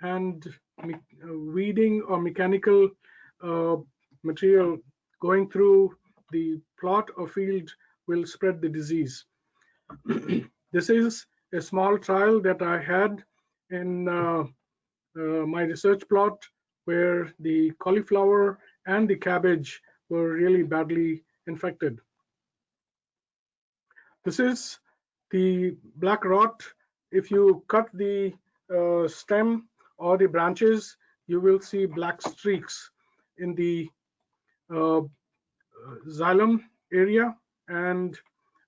and weeding or mechanical material going through the plot or field will spread the disease. This is a small trial that I had in my research plot, where the cauliflower and the cabbage were really badly infected. This is the black rot. If you cut the stem or the branches, you will see black streaks in the xylem area, and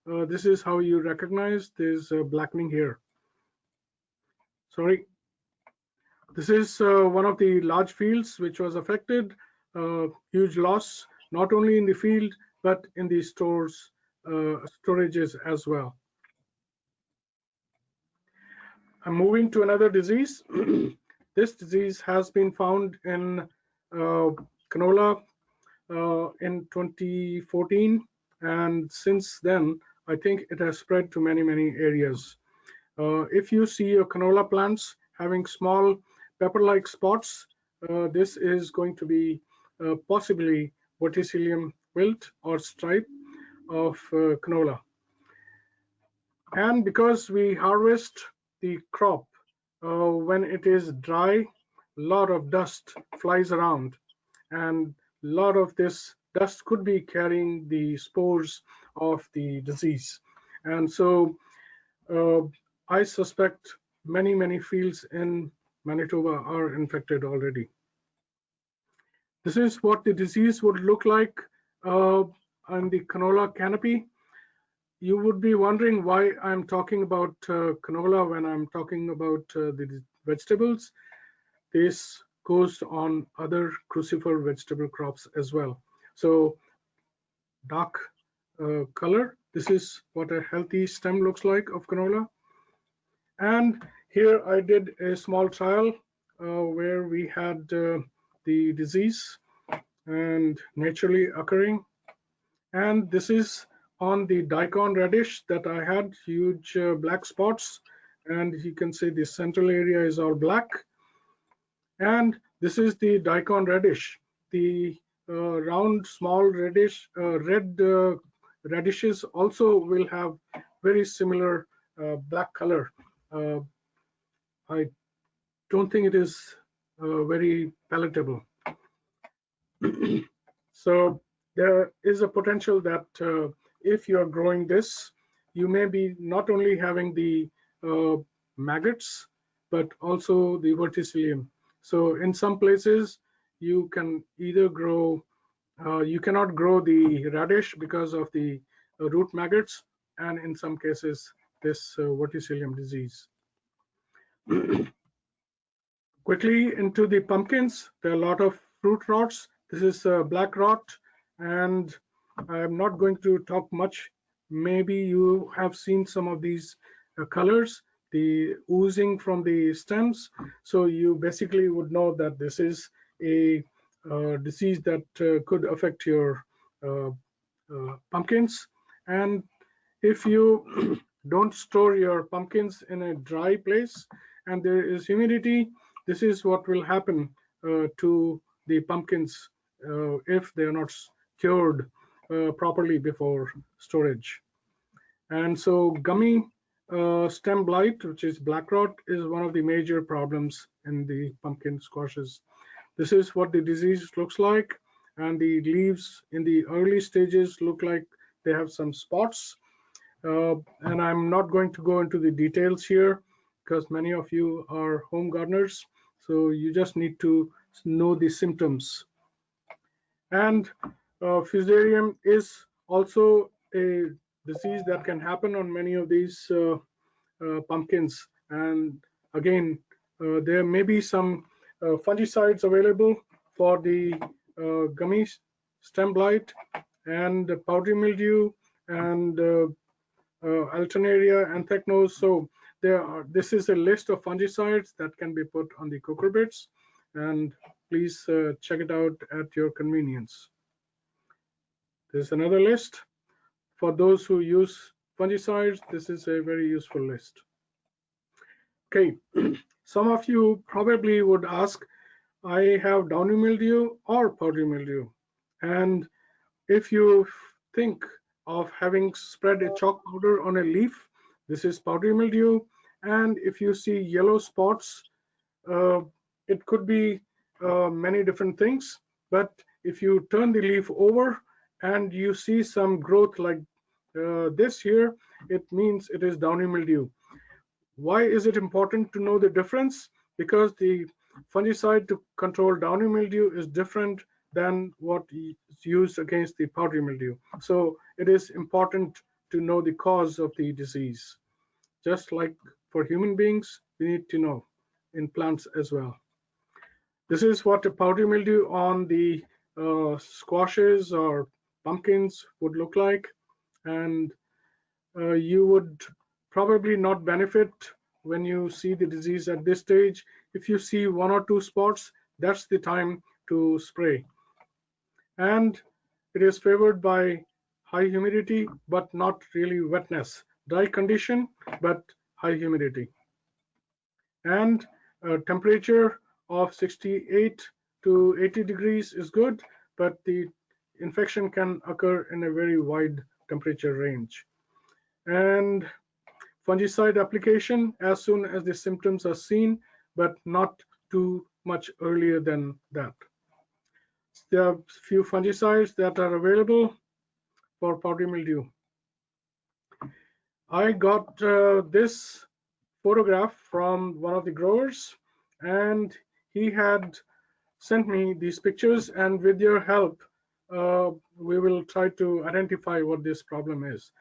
this is how you recognize there's blackening here. Sorry. This is one of the large fields which was affected. Huge loss, not only in the field, but in the storages as well. I'm moving to another disease. This disease has been found in canola in 2014, and since then, I think it has spread to many, many areas. If you see your canola plants having small pepper-like spots, this is going to be possibly verticillium wilt or stripe of canola. And because we harvest the crop when it is dry a lot of dust flies around, and a lot of this dust could be carrying the spores of the disease. And so I suspect many fields in Manitoba are infected already. This is what the disease would look like on the canola canopy. You would be wondering why I'm talking about canola when I'm talking about the vegetables. This goes on other crucifer vegetable crops as well. So dark color, this is what a healthy stem looks like of canola. And here I did a small trial where we had the disease and naturally occurring. And this is on the daikon radish that I had huge black spots, and you can see the central area is all black. And this is the daikon radish. The round small radish, red radishes also will have very similar black color. I don't think it is very palatable. So there is a potential that if you're growing this, you may be not only having the maggots, but also the verticillium. So in some places, you can either grow, you cannot grow the radish because of the root maggots, and in some cases, this verticillium disease. Quickly into the pumpkins, there are a lot of fruit rots. This is black rot, and I'm not going to talk much. Maybe you have seen some of these colors, the oozing from the stems. So you basically would know that this is a disease that could affect your pumpkins. And if you don't store your pumpkins in a dry place and there is humidity, this is what will happen to the pumpkins if they are not cured properly before storage. And so gummy stem blight, which is black rot, is one of the major problems in the pumpkin squashes. This is what the disease looks like, and the leaves in the early stages look like they have some spots. And I'm not going to go into the details here because many of you are home gardeners, so you just need to know the symptoms. And Fusarium is also a disease that can happen on many of these pumpkins. And again, there may be some fungicides available for the gummy stem blight and powdery mildew and Alternaria, anthracnose. So this is a list of fungicides that can be put on the cucurbits, and please check it out at your convenience. There's another list. For those who use fungicides, this is a very useful list. Okay, some of you probably would ask, I have downy mildew or powdery mildew. And if you think of having spread a chalk powder on a leaf, this is powdery mildew. And if you see yellow spots, it could be many different things. But if you turn the leaf over and you see some growth like this here, it means it is downy mildew. Why is it important to know the difference? Because the fungicide to control downy mildew is different than what is used against the powdery mildew. So it is important to know the cause of the disease. Just like for human beings, we need to know in plants as well. This is what a powdery mildew on the squashes or pumpkins would look like. And you would probably not benefit when you see the disease at this stage. If you see 1 or 2 spots, that's the time to spray. And it is favored by high humidity, but not really wetness. Dry condition, but high humidity. And temperature of 68 to 80 degrees is good, but the infection can occur in a very wide temperature range. And fungicide application as soon as the symptoms are seen, but not too much earlier than that. There are few fungicides that are available for powdery mildew. I got this photograph from one of the growers, and he had sent me these pictures, and with your help we will try to identify what this problem is.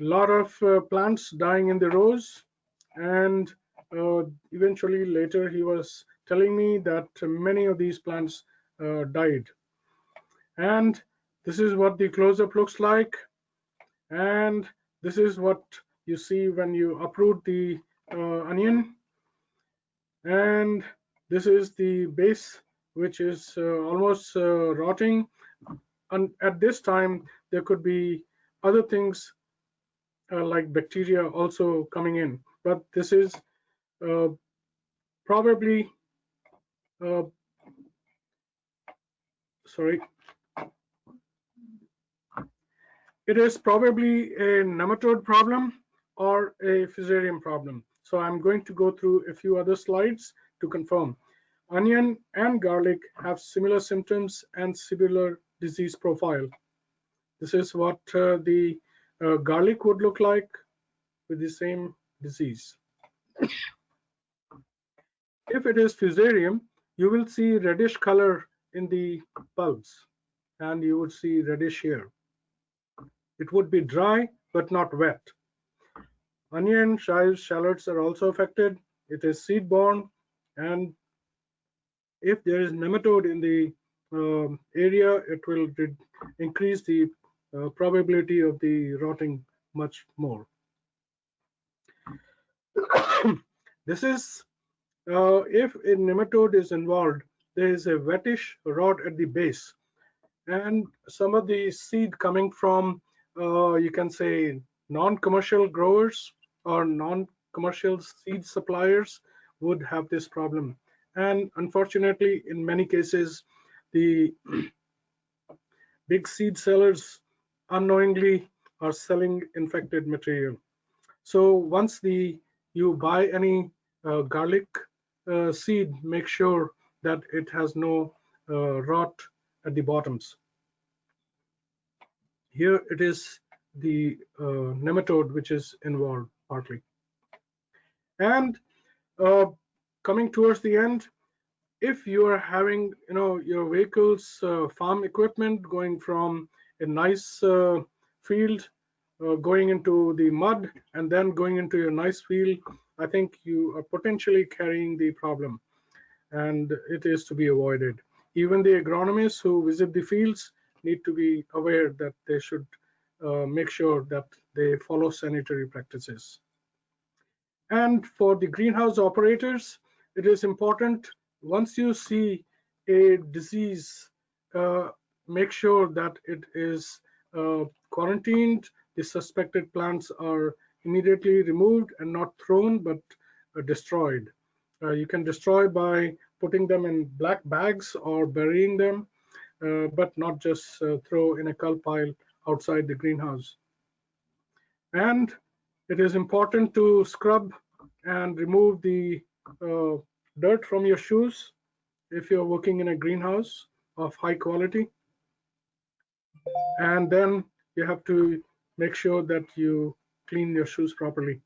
A lot of plants dying in the rows, and eventually later he was telling me that many of these plants died. And this is what the close-up looks like, and this is what you see when you uproot the onion, and this is the base, which is almost rotting. And at this time there could be other things like bacteria also coming in, but this is probably sorry, it is probably a nematode problem or a fusarium problem. So I'm going to go through a few other slides to confirm. Onion and garlic have similar symptoms and similar disease profile. This is what the garlic would look like with the same disease. If it is fusarium, you will see reddish color in the bulbs, and you would see reddish here. It would be dry but not wet. Onion, chives, shallots are also affected. It is seed-borne, and if there is nematode in the area, it will increase the probability of the rotting much more. This is if a nematode is involved, there is a wettish rot at the base, and some of the seed coming from you can say non-commercial growers or non-commercial seed suppliers would have this problem. And unfortunately, in many cases, the big seed sellers unknowingly are selling infected material. So once you buy any garlic seed, make sure that it has no rot at the bottoms. Here it is the nematode which is involved partly. And coming towards the end, if you are having your vehicles, farm equipment going from a nice field going into the mud and then going into your nice field, I think you are potentially carrying the problem, and it is to be avoided. Even the agronomists who visit the fields need to be aware that they should make sure that they follow sanitary practices. And for the greenhouse operators, it is important, once you see a disease, make sure that it is quarantined. The suspected plants are immediately removed and not thrown, but destroyed. You can destroy by putting them in black bags or burying them, but not just throw in a cull pile outside the greenhouse. And it is important to scrub and remove the dirt from your shoes if you're working in a greenhouse of high quality. And then you have to make sure that you clean your shoes properly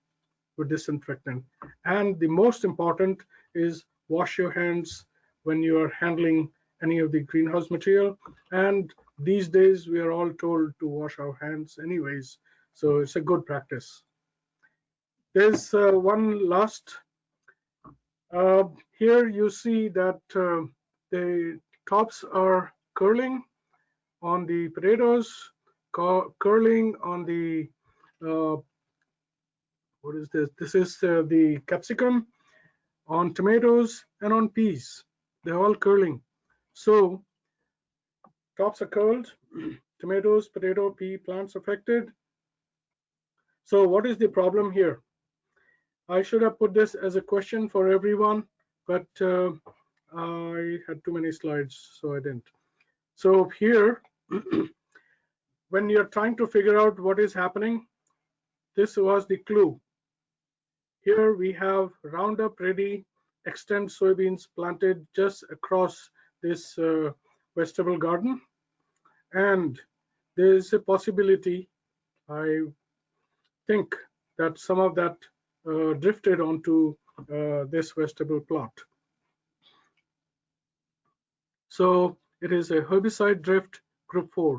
with disinfectant. And the most important is wash your hands when you are handling any of the greenhouse material. And these days we are all told to wash our hands anyways, so it's a good practice. There's one last. Here you see that the tops are curling on the potatoes, curling on the what is this? This is the capsicum, on tomatoes, and on peas. They're all curling. So tops are curled, tomatoes, potato, pea plants affected. So what is the problem here? I should have put this as a question for everyone, but I had too many slides, so I didn't. So here, when you're trying to figure out what is happening, this was the clue. Here we have Roundup Ready extent soybeans planted just across this vegetable garden, and there is a possibility, I think, that some of that drifted onto this vegetable plot. So it is a herbicide drift group 4.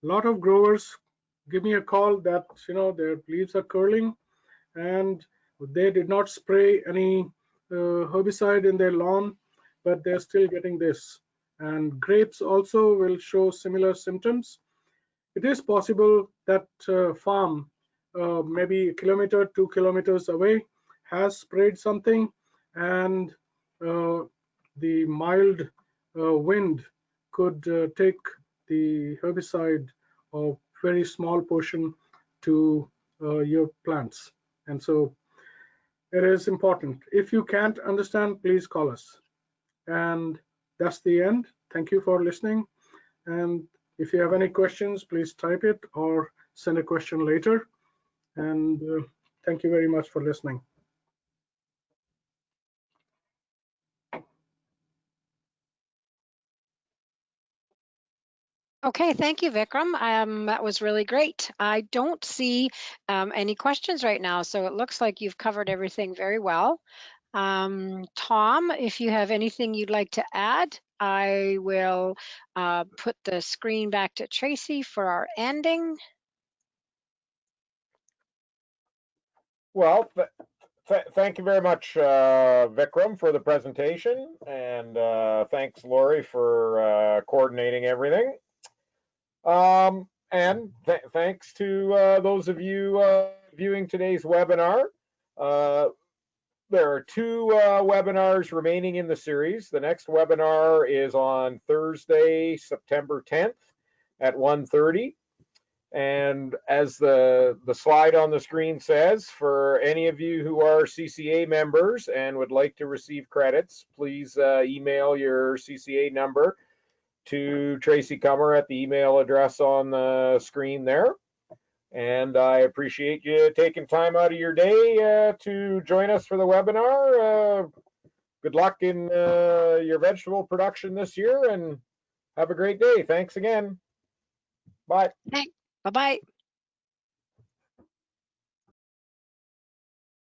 A lot of growers give me a call that their leaves are curling and they did not spray any herbicide in their lawn, but they're still getting this. And grapes also will show similar symptoms. It is possible that farm maybe a kilometer, 2 kilometers away has sprayed something, and the mild wind could take the herbicide of very small portion to your plants. And so it is important. If you can't understand, please call us. And that's the end. Thank you for listening. And if you have any questions, please type it or send a question later. And thank you very much for listening. Okay, thank you, Vikram. That was really great. I don't see any questions right now, so it looks like you've covered everything very well. Tom, if you have anything you'd like to add, I will put the screen back to Tracy for our ending. Well, thank you very much, Vikram, for the presentation, and thanks, Lori, for coordinating everything. And thanks to those of you viewing today's webinar. There are 2 webinars remaining in the series. The next webinar is on Thursday, September 10th at 1:30. And as the slide on the screen says, for any of you who are CCA members and would like to receive credits, please email your CCA number to Tracy Comer at the email address on the screen there. And I appreciate you taking time out of your day to join us for the webinar. Good luck in your vegetable production this year, and have a great day. Thanks again. Bye. Thanks. Bye-bye.